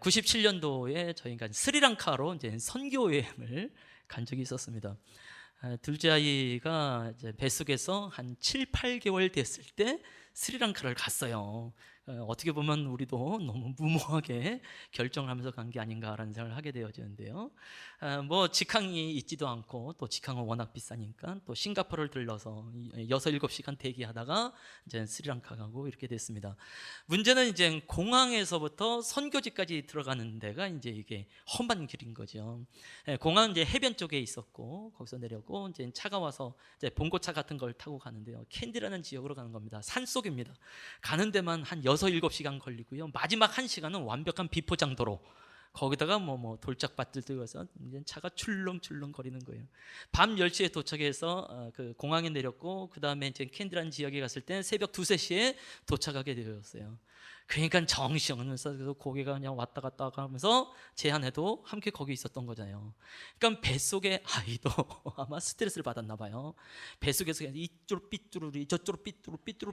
97년도에 저희가 스리랑카로 이제 선교 여행을 간 적이 있었습니다. 둘째 아이가 이제 뱃속에서 한 7, 8개월 됐을 때 스리랑카를 갔어요. 어떻게 보면 우리도 너무 무모하게 결정하면서 간 게 아닌가라는 생각을 하게 되어지는데요. 직항이 있지도 않고 또 직항은 워낙 비싸니까 또 싱가포르를 들러서 6-7시간 대기하다가 이제 스리랑카 가고 이렇게 됐습니다. 문제는 이제 공항에서부터 선교지까지 들어가는 데가 이제 이게 험한 길인 거죠. 공항은 이제 해변 쪽에 있었고 거기서 내렸고 이제 차가 와서 이제 봉고차 같은 걸 타고 가는데요. 캔디라는 지역으로 가는 겁니다. 산속입니다. 가는 데만 한 6-7시간 걸리고요. 마지막 1시간은 완벽한 비포장도로, 거기다가 돌짝밭들 들어서 이제 차가 출렁출렁 거리는 거예요. 밤 10시에 도착해서 그 공항에 내렸고 그 다음에 이제 캔디라는 지역에 갔을 때 새벽 2-3시에 도착하게 되었어요. 그러니까 정신없으면서 고개가 그냥 왔다 갔다 하면서 제 아내도 함께 거기 있었던 거잖아요. 그러니까 뱃속의 아이도 아마 스트레스를 받았나 봐요. 뱃속에서 이쪽으로 삐뚤이 저쪽으로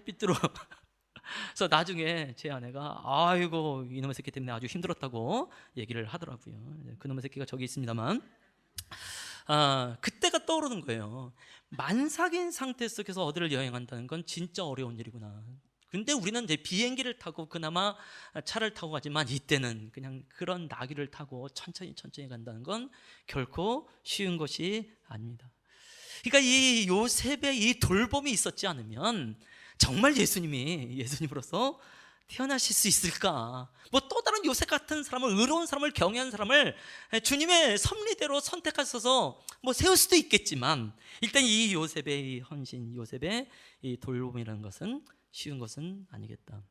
삐뚤어 그래서 나중에 제 아내가 아이고 이놈의 새끼 때문에 아주 힘들었다고 얘기를 하더라고요. 그놈의 새끼가 저기 있습니다만 그때가 떠오르는 거예요. 만삭인 상태 속에서 어디를 여행한다는 건 진짜 어려운 일이구나. 근데 우리는 이제 비행기를 타고 그나마 차를 타고 가지만 이때는 그냥 그런 나귀를 타고 천천히 간다는 건 결코 쉬운 것이 아닙니다. 그러니까 이 요셉의 이 돌봄이 있었지 않으면 정말 예수님으로서 태어나실 수 있을까? 또 다른 요셉 같은 사람을, 의로운 사람을, 경외한 사람을 주님의 섭리대로 선택하셔서 세울 수도 있겠지만 일단 이 요셉의 이 헌신, 요셉의 이 돌봄이라는 것은 쉬운 것은 아니겠다.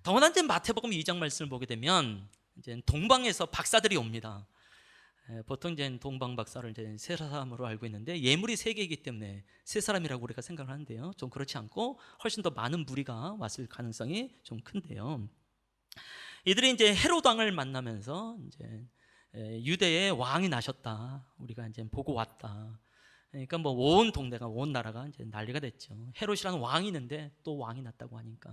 더구나 이제 마태복음 2장 말씀을 보게 되면 이제 동방에서 박사들이 옵니다. 보통 이제 동방 박사를 이제 세 사람으로 알고 있는데 예물이 3개이기 때문에 세 사람이라고 우리가 생각을 하는데요. 좀 그렇지 않고 훨씬 더 많은 무리가 왔을 가능성이 좀 큰데요. 이들이 이제 헤롯 왕을 만나면서 이제 유대의 왕이 나셨다. 우리가 이제 보고 왔다. 그러니까 온 동네가, 온 나라가 이제 난리가 됐죠. 헤롯이라는 왕이 있는데 또 왕이 났다고 하니까.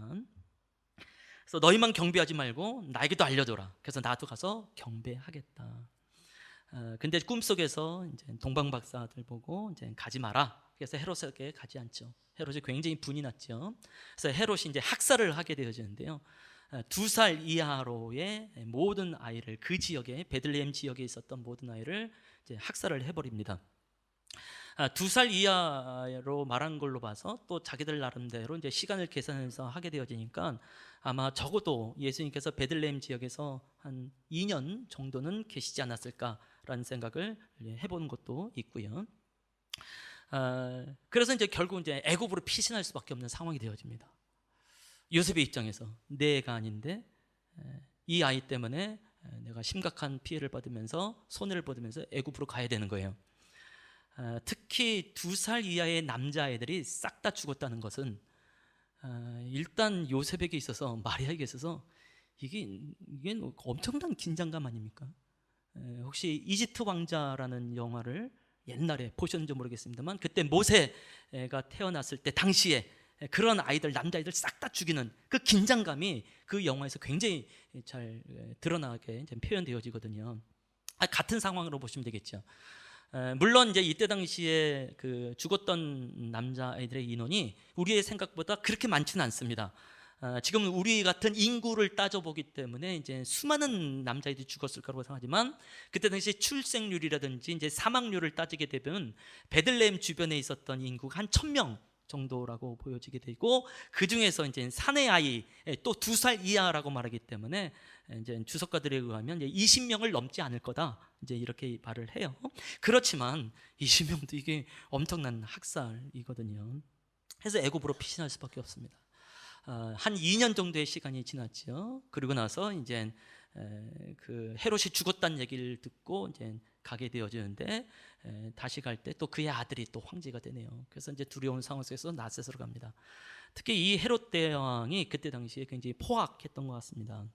그래서 너희만 경배하지 말고 나에게도 알려줘라. 그래서 나도 가서 경배하겠다. 근데 꿈속에서 이제 동방 박사들 보고 이제 가지 마라. 그래서 헤롯에게 가지 않죠. 헤롯이 굉장히 분이 났죠. 그래서 헤롯이 이제 학살을 하게 되어지는데요. 2살 이하로의 모든 아이를, 그 지역에, 베들레헴 지역에 있었던 모든 아이를 이제 학살을 해버립니다. 2살 이하로 말한 걸로 봐서 또 자기들 나름대로 이제 시간을 계산해서 하게 되어지니까 아마 적어도 예수님께서 베들레헴 지역에서 한 2년 정도는 계시지 않았을까라는 생각을 해보는 것도 있고요. 그래서 이제 결국 이제 애굽으로 피신할 수밖에 없는 상황이 되어집니다. 요셉의 입장에서 내 애가 아닌데 이 아이 때문에 내가 심각한 피해를 받으면서 손해를 받으면서 애굽으로 가야 되는 거예요. 특히 2살 이하의 남자애들이 싹 다 죽었다는 것은 일단 요셉에게 있어서, 마리아에게 있어서 이게 엄청난 긴장감 아닙니까? 혹시 이집트 왕자라는 영화를 옛날에 보셨는지 모르겠습니다만, 그때 모세가 태어났을 때 당시에 그런 아이들, 남자아이들 싹 다 죽이는 그 긴장감이 그 영화에서 굉장히 잘 드러나게 표현되어지거든요. 같은 상황으로 보시면 되겠죠. 물론 이제 이때 당시에 그 죽었던 남자아이들의 인원이 우리의 생각보다 그렇게 많지는 않습니다. 지금 우리 같은 인구를 따져보기 때문에 이제 수많은 남자아이들이 죽었을 거라고 생각하지만, 그때 당시 출생률이라든지 이제 사망률을 따지게 되면 베들레헴 주변에 있었던 인구가 한 1000명 정도라고 보여지게 되고, 그 중에서 이제 사내 아이, 또 2살 이하라고 말하기 때문에 이제 주석가들에 의하면 이제 20명을 넘지 않을 거다, 이제 이렇게 말을 해요. 그렇지만 20명도 이게 엄청난 학살이거든요. 그래서 애굽으로 피신할 수밖에 없습니다. 한 2년 정도의 시간이 지났죠. 그리고 나서 이제 그 헤롯이 죽었다는 얘기를 듣고 이제 가게 되어지는데, 다시 갈 때 또 그의 아들이 또 황제가 되네요. 그래서 이제 두려운 상황 속에서 나셋으로 갑니다. 특히 이 헤롯 대왕이 그때 당시에 굉장히 포악했던 것 같습니다.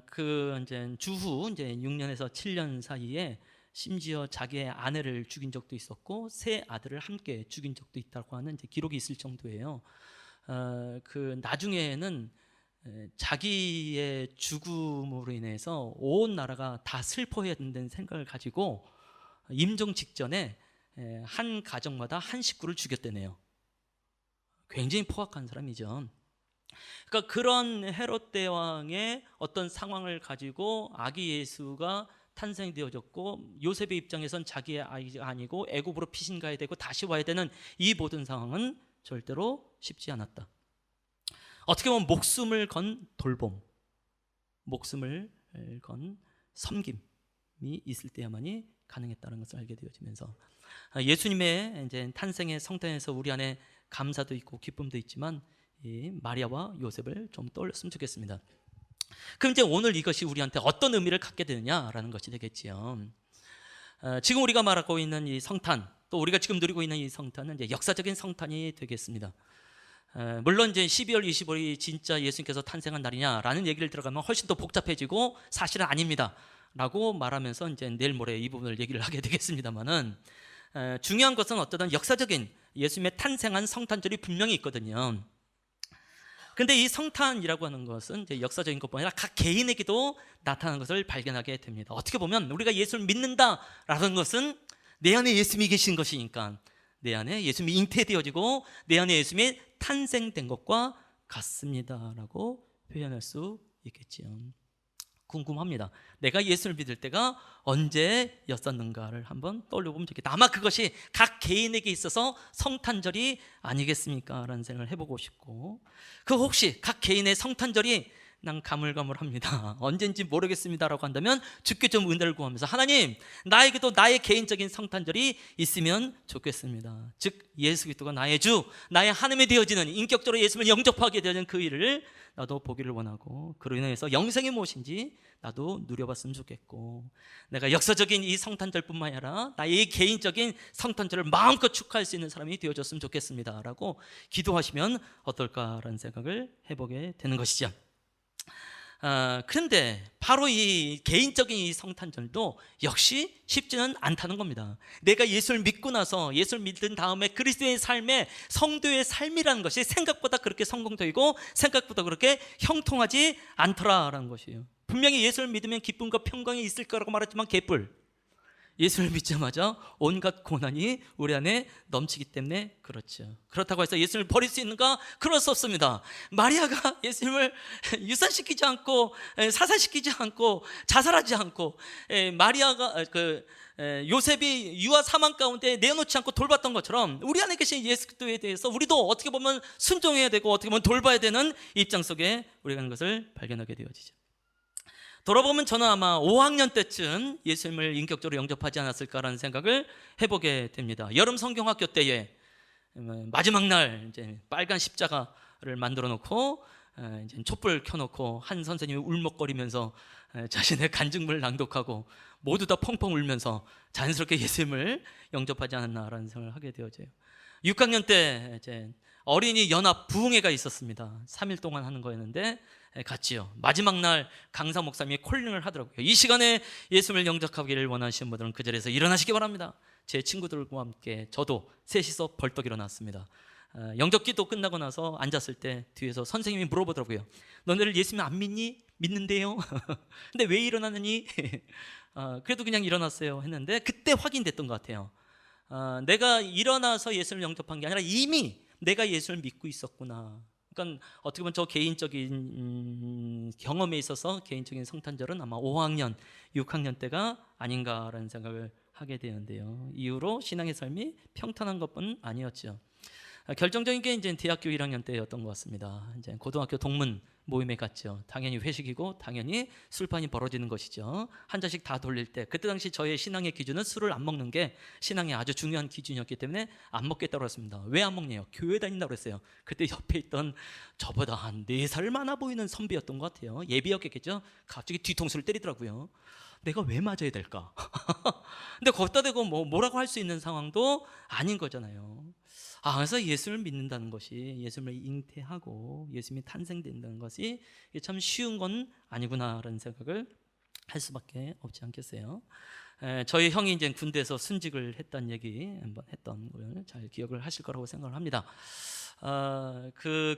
그 이제 주후 이제 6년에서 7년 사이에 심지어 자기의 아내를 죽인 적도 있었고 세 아들을 함께 죽인 적도 있다고 하는 이제 기록이 있을 정도예요. 그 나중에는 자기의 죽음으로 인해서 온 나라가 다 슬퍼해야 된다는 생각을 가지고 임종 직전에 한 가정마다 한 식구를 죽였대네요. 굉장히 포악한 사람이죠. 그러니까 그런 헤롯 대왕의 어떤 상황을 가지고 아기 예수가 탄생되어졌고, 요셉의 입장에선 자기의 아이가 아니고 애굽으로 피신 가야 되고 다시 와야 되는 이 모든 상황은 절대로 쉽지 않았다. 어떻게 보면 목숨을 건 돌봄, 목숨을 건 섬김이 있을 때야만이 가능했다는 것을 알게 되어지면서, 예수님의 이제 탄생의 성탄에서 우리 안에 감사도 있고 기쁨도 있지만 이 마리아와 요셉을 좀 떠올렸으면 좋겠습니다. 그럼 이제 오늘 이것이 우리한테 어떤 의미를 갖게 되느냐라는 것이 되겠지요. 지금 우리가 말하고 있는 이 성탄, 또 우리가 지금 누리고 있는 이 성탄은 이제 역사적인 성탄이 되겠습니다. 물론 이제 12월 25일이 진짜 예수님께서 탄생한 날이냐라는 얘기를 들어가면 훨씬 더 복잡해지고 사실은 아닙니다 라고 말하면서 이제 내일 모레 이 부분을 얘기를 하게 되겠습니다만은, 중요한 것은 어떠한 역사적인 예수님의 탄생한 성탄절이 분명히 있거든요. 근데 이 성탄이라고 하는 것은 이제 역사적인 것뿐 아니라 각 개인에게도 나타나는 것을 발견하게 됩니다. 어떻게 보면 우리가 예수를 믿는다라는 것은 내 안에 예수님이 계신 것이니까 내 안에 예수님이 잉태되어지고 내 안에 예수님이 탄생된 것과 같습니다라고 표현할 수 있겠지요. 궁금합니다. 내가 예수를 믿을 때가 언제였었는가를 한번 떠올려보면 좋겠다. 아마 그것이 각 개인에게 있어서 성탄절이 아니겠습니까? 라는 생각을 해보고 싶고, 그 혹시 각 개인의 성탄절이 난 가물가물합니다, 언젠지 모르겠습니다 라고 한다면 주께 좀 은혜를 구하면서, 하나님, 나에게도 나의 개인적인 성탄절이 있으면 좋겠습니다. 즉 예수 그리스도가 나의 주, 나의 하나님이 되어지는, 인격적으로 예수님을 영접하게 되는 그 일을 나도 보기를 원하고, 그로 인해서 영생이 무엇인지 나도 누려봤으면 좋겠고, 내가 역사적인 이 성탄절뿐만 아니라 나의 개인적인 성탄절을 마음껏 축하할 수 있는 사람이 되어졌으면 좋겠습니다 라고 기도하시면 어떨까라는 생각을 해보게 되는 것이죠. 그런데 바로 이 개인적인 이 성탄절도 역시 쉽지는 않다는 겁니다. 내가 예수를 믿고 나서, 예수를 믿은 다음에 그리스도의 삶에, 성도의 삶이라는 것이 생각보다 그렇게 성공적이고 생각보다 그렇게 형통하지 않더라라는 것이에요. 분명히 예수를 믿으면 기쁨과 평강이 있을 거라고 말했지만 개뿔, 예수를 믿자마자 온갖 고난이 우리 안에 넘치기 때문에 그렇죠. 그렇다고 해서 예수님을 버릴 수 있는가? 그럴 수 없습니다. 마리아가 예수님을 유산시키지 않고 사살시키지 않고 자살하지 않고 마리아가 요셉이 유아 사망 가운데 내어놓지 않고 돌봤던 것처럼 우리 안에 계신 예수 그리스도에 대해서 우리도 어떻게 보면 순종해야 되고 어떻게 보면 돌봐야 되는 입장 속에 우리가 있는 것을 발견하게 되어지죠. 돌아보면 저는 아마 5학년 때쯤 예수님을 인격적으로 영접하지 않았을까라는 생각을 해보게 됩니다. 여름 성경학교 때에 마지막 날 이제 빨간 십자가를 만들어 놓고 이제 촛불 켜놓고 한 선생님이 울먹거리면서 자신의 간증문을 낭독하고 모두 다 펑펑 울면서 자연스럽게 예수님을 영접하지 않았나라는 생각을 하게 되어져요. 6학년 때 이제 어린이 연합 부흥회가 있었습니다. 3일 동안 하는 거였는데 갔지요. 마지막 날 강사 목사님이 콜링을 하더라고요. 이 시간에 예수님을 영접하기를 원하시는 분들은 그 자리에서 일어나시기 바랍니다. 제 친구들과 함께 저도 셋이서 벌떡 일어났습니다. 영접기도 끝나고 나서 앉았을 때 뒤에서 선생님이 물어보더라고요. 너네들 예수님 안 믿니? 믿는데요. 근데 왜 일어나느니? 그래도 그냥 일어났어요 했는데 그때 확인됐던 것 같아요. 내가 일어나서 예수를 영접한 게 아니라 이미 내가 예수를 믿고 있었구나. 그러니까 어떻게 보면 저 개인적인 경험에 있어서 개인적인 성탄절은 아마 5학년, 6학년 때가 아닌가라는 생각을 하게 되는데요. 이후로 신앙의 삶이 평탄한 것뿐 아니었죠. 결정적인 게 이제 대학교 1학년 때였던 것 같습니다. 이제 고등학교 동문 모임에 갔죠. 당연히 회식이고 당연히 술판이 벌어지는 것이죠. 한 잔씩 다 돌릴 때 그때 당시 저의 신앙의 기준은 술을 안 먹는 게 신앙의 아주 중요한 기준이었기 때문에 안 먹겠다고 했습니다. 왜 안 먹냐요? 교회 다닌다고 했어요. 그때 옆에 있던 저보다 한 4살 많아 보이는 선배였던 것 같아요. 예비였겠죠. 갑자기 뒤통수를 때리더라고요. 내가 왜 맞아야 될까? 근데 거기다 대고 뭐라고 할 수 있는 상황도 아닌 거잖아요. 그래서 예수를 믿는다는 것이, 예수를 잉태하고 예수님이 탄생된다는 것이 참 쉬운 건 아니구나라는 생각을 할 수밖에 없지 않겠어요. 저희 형이 이제 군대에서 순직을 했던 얘기 한번 했던 걸 잘 기억을 하실 거라고 생각을 합니다.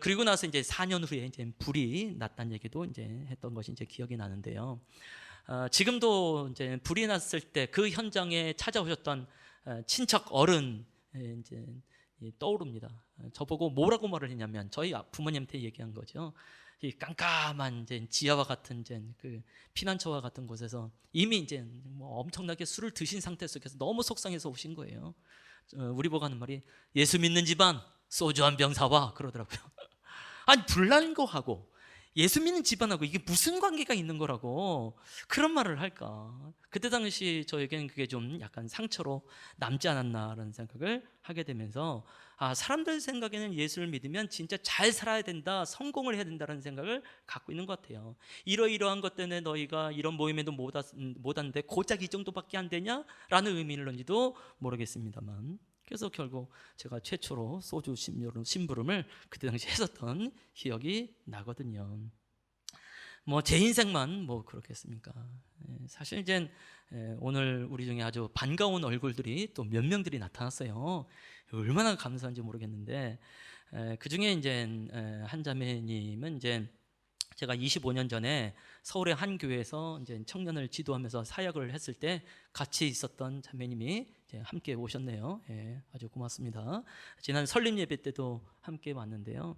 그리고 나서 이제 4년 후에 이제 불이 났다는 얘기도 이제 했던 것이 이제 기억이 나는데요. 지금도 이제 불이 났을 때 그 현장에 찾아오셨던 친척 어른 이제 떠오릅니다. 저보고 뭐라고 말을 했냐면 저희 부모님한테 얘기한 거죠. 이 깜깜한 이제 지하와 같은 이제 그 피난처와 같은 곳에서 이미 이제 엄청나게 술을 드신 상태 속에서 너무 속상해서 오신 거예요. 우리 보고 하는 말이 예수 믿는 집안 소주 한 병 사와 그러더라고요. 아니 불난 거하고 예수 믿는 집안하고 이게 무슨 관계가 있는 거라고 그런 말을 할까? 그때 당시 저에게는 그게 좀 약간 상처로 남지 않았나라는 생각을 하게 되면서 사람들 생각에는 예수를 믿으면 진짜 잘 살아야 된다, 성공을 해야 된다는 생각을 갖고 있는 것 같아요. 이러이러한 것 때문에 너희가 이런 모임에도 못 왔는데 고작 이 정도밖에 안 되냐? 라는 의미일런지도 모르겠습니다만 그래서 결국 제가 최초로 소주 심부름을 그때 당시 했었던 기억이 나거든요. 제 인생만 그렇겠습니까? 사실 이제 오늘 우리 중에 아주 반가운 얼굴들이 또 몇 명들이 나타났어요. 얼마나 감사한지 모르겠는데 그 중에 이제 한 자매님은 이제 제가 25년 전에 서울의 한 교회에서 이제 청년을 지도하면서 사역을 했을 때 같이 있었던 자매님이 이제 함께 오셨네요. 아주 고맙습니다. 지난 설립 예배 때도 함께 왔는데요.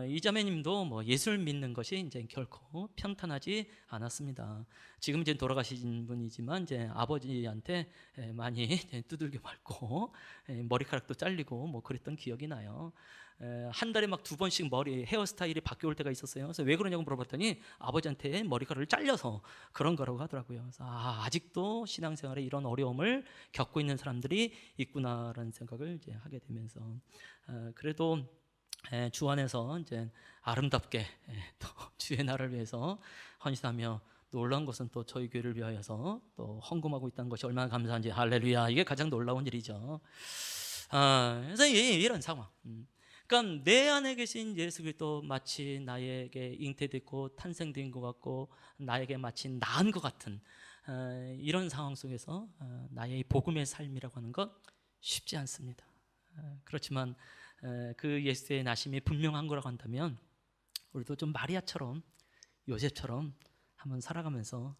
이 자매님도 예수를 믿는 것이 이제 결코 평탄하지 않았습니다. 지금 이제 돌아가신 분이지만 이제 아버지한테 많이 두들겨 맞고 머리카락도 잘리고 그랬던 기억이 나요. 한 달에 막 2번씩 머리 헤어스타일이 바뀌올 때가 있었어요. 그래서 왜 그러냐고 물어봤더니 아버지한테 머리카락을 잘려서 그런 거라고 하더라고요. 그래서 아직도 신앙생활에 이런 어려움을 겪고 있는 사람들이 있구나라는 생각을 이제 하게 되면서 그래도 주 안에서 이제 아름답게 또 주의 나라를 위해서 헌신하며 놀라운 것은 또 저희 교회를 위하여서 또 헌금하고 있다는 것이 얼마나 감사한지 할렐루야. 이게 가장 놀라운 일이죠. 그래서 이런 상황. 그러니까 내 안에 계신 예수 그리스도 마치 나에게 잉태됐고 탄생된 것 같고 나에게 마치 나은 것 같은 이런 상황 속에서 나의 복음의 삶이라고 하는 것 쉽지 않습니다. 그렇지만 그 예수의 나심이 분명한 거라고 한다면 우리도 좀 마리아처럼 요셉처럼 한번 살아가면서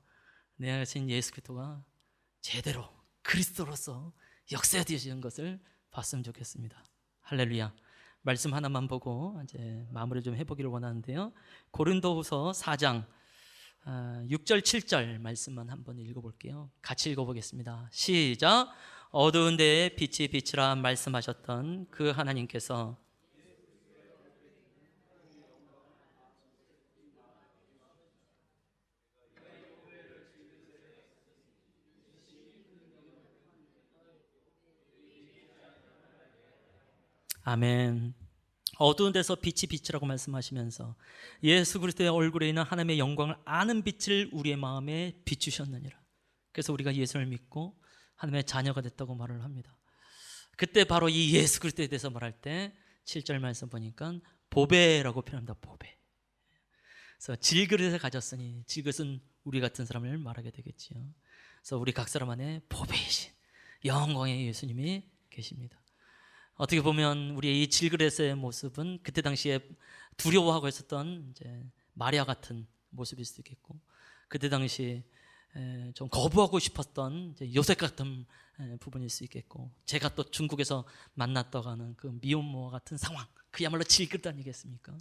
내 안에 계신 예수 그리스도가 제대로 그리스도로서 역사되시는 것을 봤으면 좋겠습니다. 할렐루야. 말씀 하나만 보고 이제 마무리 좀 해보기를 원하는데요. 고린도후서 4장 6절 7절 말씀만 한번 읽어볼게요. 같이 읽어보겠습니다. 시작. 어두운 데에 빛이 빛이라 말씀하셨던 그 하나님께서 아멘. 어두운 데서 빛이 빛이라고 말씀하시면서 예수 그리스도의 얼굴에 있는 하나님의 영광을 아는 빛을 우리의 마음에 비추셨느니라. 그래서 우리가 예수를 믿고 하나님의 자녀가 됐다고 말을 합니다. 그때 바로 이 예수 그리스도에 대해서 말할 때 7절 말씀 보니까 보배라고 표현합니다. 보배. 그래서 질그릇을 가졌으니 질그릇은 우리 같은 사람을 말하게 되겠지요. 그래서 우리 각 사람 안에 보배이신 영광의 예수님이 계십니다. 어떻게 보면 우리의 이 질그릇의 모습은 그때 당시에 두려워하고 있었던 이제 마리아 같은 모습일 수도 있겠고, 그때 당시 좀 거부하고 싶었던 이제 요셉 같은 부분일 수 있겠고, 제가 또 중국에서 만났다고 하는 그 미혼모와 같은 상황, 그야말로 질그릇 아니겠습니까?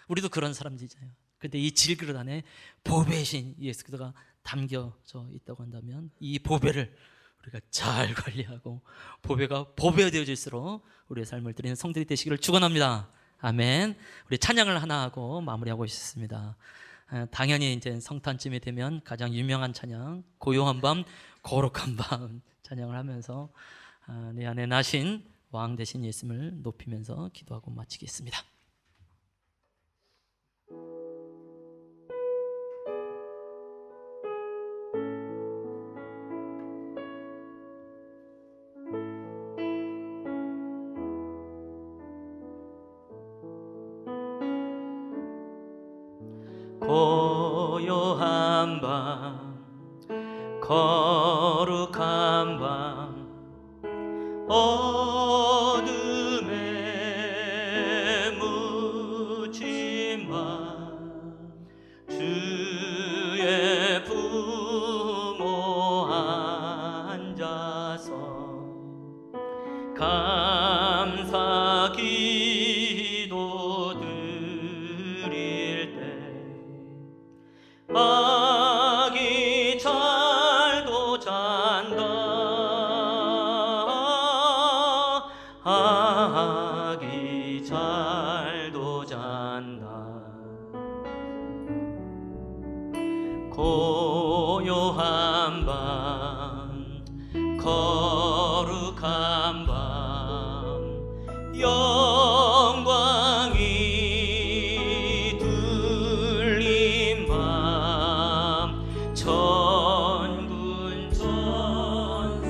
우리도 그런 사람들이잖아요. 근데 이 질그릇 안에 보배이신 예수 그리스도가 담겨져 있다고 한다면 이 보배를 우리가 잘 관리하고 보배가 보배되어질수록 우리의 삶을 드리는 성들이 되시기를 축원합니다. 아멘. 우리 찬양을 하나 하고 마무리하고 있습니다. 당연히 이제 성탄쯤이 되면 가장 유명한 찬양, 고요한 밤 거룩한 밤 찬양을 하면서 내 안에 나신 왕 되신 예수님을 높이면서 기도하고 마치겠습니다. 고요한 밤 거룩한 밤 어둠에 묻힌 밤 주의 부모 앉아서 감사 기도 드릴 때 아기 잘도 잔다. 아기 잘도 잔다. 고요한 밤 거룩한 밤 영광이 들린 밤 천군 천사가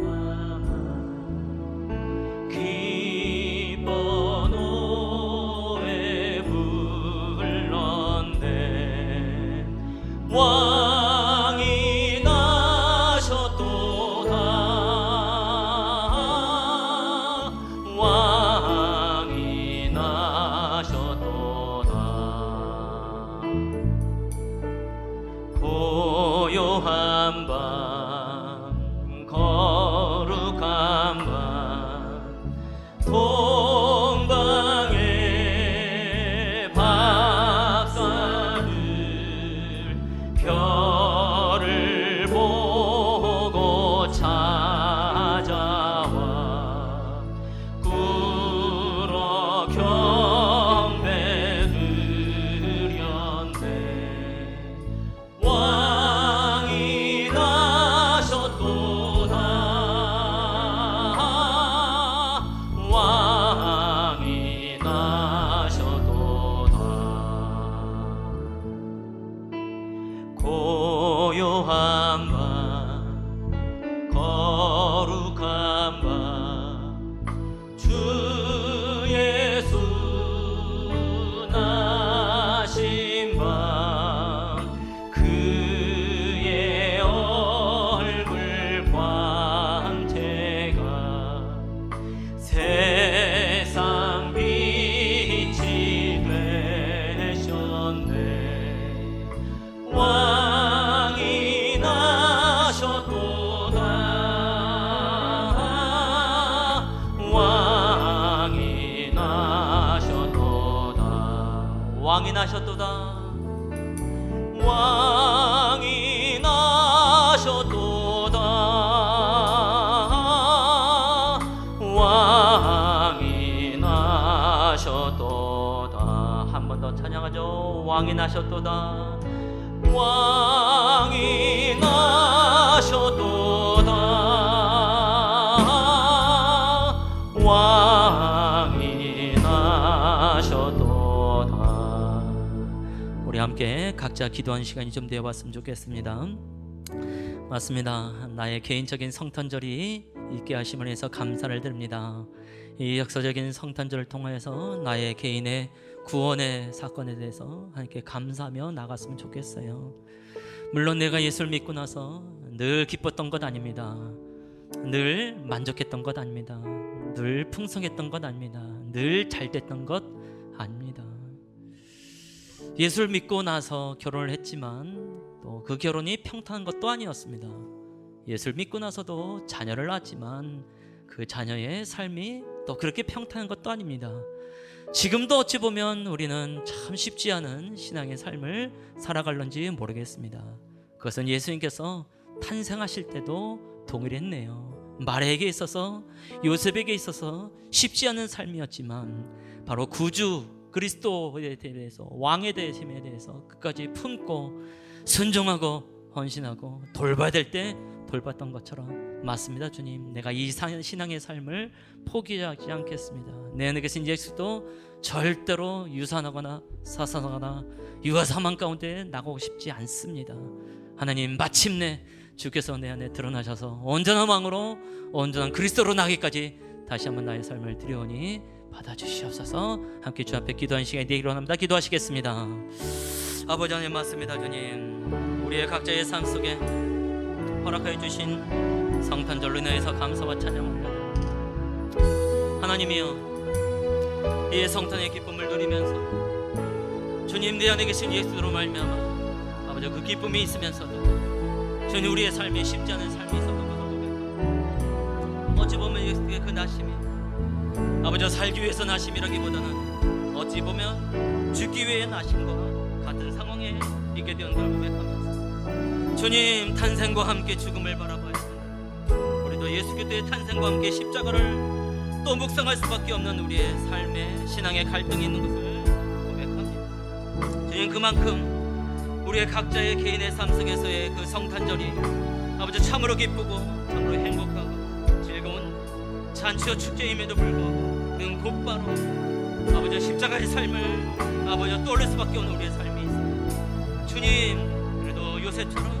감한 기뻐 노래 불렀네. 왕이 나셨도다. 왕이 나셨도다. 왕이 나셨도다. 왕이 나셨도다. 한 번 더 찬양하죠. 왕이 나셨도다. 왕이 나셨도다. 왕이 나셨도다. 우리 함께 각자 기도하는 시간이 좀 되어봤으면 좋겠습니다. 맞습니다. 나의 개인적인 성탄절이 있게 하심을 해서 감사를 드립니다. 이 역사적인 성탄절을 통하여서 나의 개인의 구원의 사건에 대해서 하나님께 감사하며 나갔으면 좋겠어요. 물론 내가 예수를 믿고 나서 늘 기뻤던 것 아닙니다. 늘 만족했던 것 아닙니다. 늘 풍성했던 것 아닙니다. 늘 잘됐던 것 아닙니다. 예수를 믿고 나서 결혼을 했지만 또 그 결혼이 평탄한 것도 아니었습니다. 예수를 믿고 나서도 자녀를 낳았지만 그 자녀의 삶이 또 그렇게 평탄한 것도 아닙니다. 지금도 어찌 보면 우리는 참 쉽지 않은 신앙의 삶을 살아갈런지 모르겠습니다. 그것은 예수님께서 탄생하실 때도 동일했네요. 마리아에게 있어서, 요셉에게 있어서 쉽지 않은 삶이었지만 바로 구주 그리스도에 대해서, 왕에 대해서 끝까지 품고 순종하고 헌신하고 돌봐야 될 때 돌봤던 것처럼, 맞습니다. 주님, 내가 이 신앙의 삶을 포기하지 않겠습니다. 내 안에 계신 예수도 절대로 유산하거나 사산하거나 유아 사망 가운데 나가고 싶지 않습니다. 하나님, 마침내 주께서 내 안에 드러나셔서 온전한 왕으로, 온전한 그리스도로 나기까지 다시 한번 나의 삶을 드려오니 받아주시옵소서. 함께 주 앞에 기도하는 시간이 되기를 원합니다. 기도하시겠습니다. 아버지 하나님, 맞습니다. 주님, 우리의 각자의 삶 속에 허락하여 주신 성탄절로 인해서 감사와 찬양합니다. 하나님이여, 이 성탄의 기쁨을 누리면서 주님, 내 안에 계신 예수로 말미암아 아버지 그 기쁨이 있으면서도 주님, 우리의 삶이 쉽지 않은 삶이 있어도 고백합니다. 어찌 보면 예수의 그 나심이 아버지 살기 위해서 나심이라기보다는 어찌 보면 죽기 위해 나심과 같은 상황에 있게 된 걸 고백하면서 주님, 탄생과 함께 죽음을 바라보았습니다. 우리도 예수 그리스도의 탄생과 함께 십자가를 또 묵상할 수밖에 없는 우리의 삶의 신앙의 갈등이 있는 것을 고백합니다. 주님, 그만큼 우리의 각자의 개인의 삶 속에서의 그 성탄절이 아버지 참으로 기쁘고 참으로 행복하고 즐거운 잔치와 축제임에도 불구하고 그 곧바로 아버지 십자가의 삶을 아버지 떠올릴 수밖에 없는 우리의 삶이 있습니다. 주님, 그래도 요셉처럼,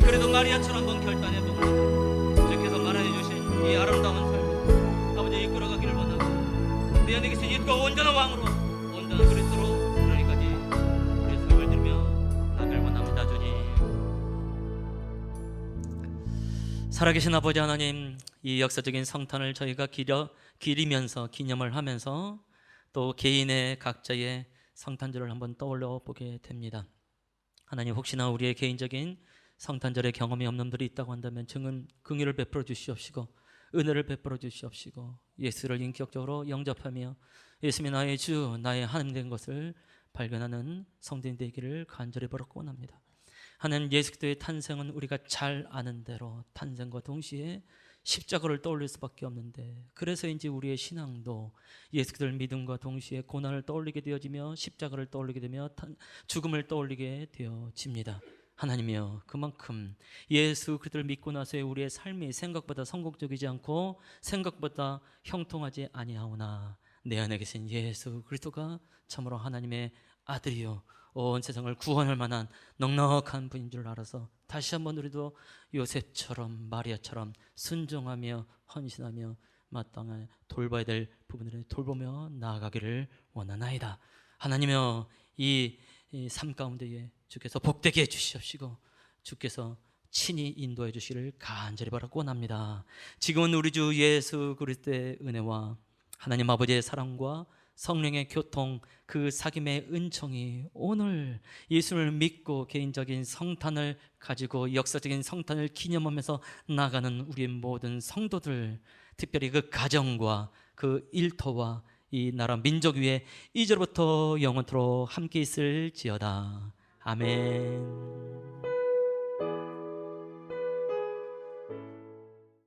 그래도 마리아처럼 한번 결단해 봅니다. 주께서 말해주신 이 아름다운 삶 아버지 이끌어가기를 원하고 내 안에 계신 예수가 온전한 왕으로, 온전한 그리스도로 그러니까지 우리의 삶을 들으며 나길 원합니다. 주님, 살아계신 아버지 하나님, 이 역사적인 성탄을 저희가 기리면서 기념을 하면서 또 개인의 각자의 성탄절을 한번 떠올려 보게 됩니다. 하나님, 혹시나 우리의 개인적인 성탄절의 경험이 없는 분들이 있다고 한다면 긍휼을 베풀어 주시옵시고 은혜를 베풀어 주시옵시고 예수를 인격적으로 영접하며 예수님이 나의 주, 나의 하나님 된 것을 발견하는 성도인 되기를 간절히 바라고 원합니다. 하나님, 예수 그리스도의 탄생은 우리가 잘 아는 대로 탄생과 동시에 십자가를 떠올릴 수밖에 없는데, 그래서인지 우리의 신앙도 예수 그리스도를 믿음과 동시에 고난을 떠올리게 되어지며 십자가를 떠올리게 되며 죽음을 떠올리게 되어집니다. 하나님이여, 그만큼 예수 그리스도를 믿고 나서의 우리의 삶이 생각보다 성공적이지 않고 생각보다 형통하지 아니하오나 내 안에 계신 예수 그리스도가 참으로 하나님의 아들이요 온 세상을 구원할 만한 넉넉한 분인 줄 알아서 다시 한번 우리도 요셉처럼 마리아처럼 순종하며 헌신하며 마땅히 돌봐야 될 부분들을 돌보며 나아가기를 원하나이다. 하나님이여, 이 삶 가운데에 주께서 복되게 해주시옵시고 주께서 친히 인도해 주시기를 간절히 바라고 원합니다. 지금은 우리 주 예수 그리스도의 은혜와 하나님 아버지의 사랑과 성령의 교통, 그 사귐의 은총이 오늘 예수를 믿고 개인적인 성탄을 가지고 역사적인 성탄을 기념하면서 나가는 우리 모든 성도들, 특별히 그 가정과 그 일터와 이 나라 민족 위에 이제로부터 영원토록 함께 있을지어다. 아멘.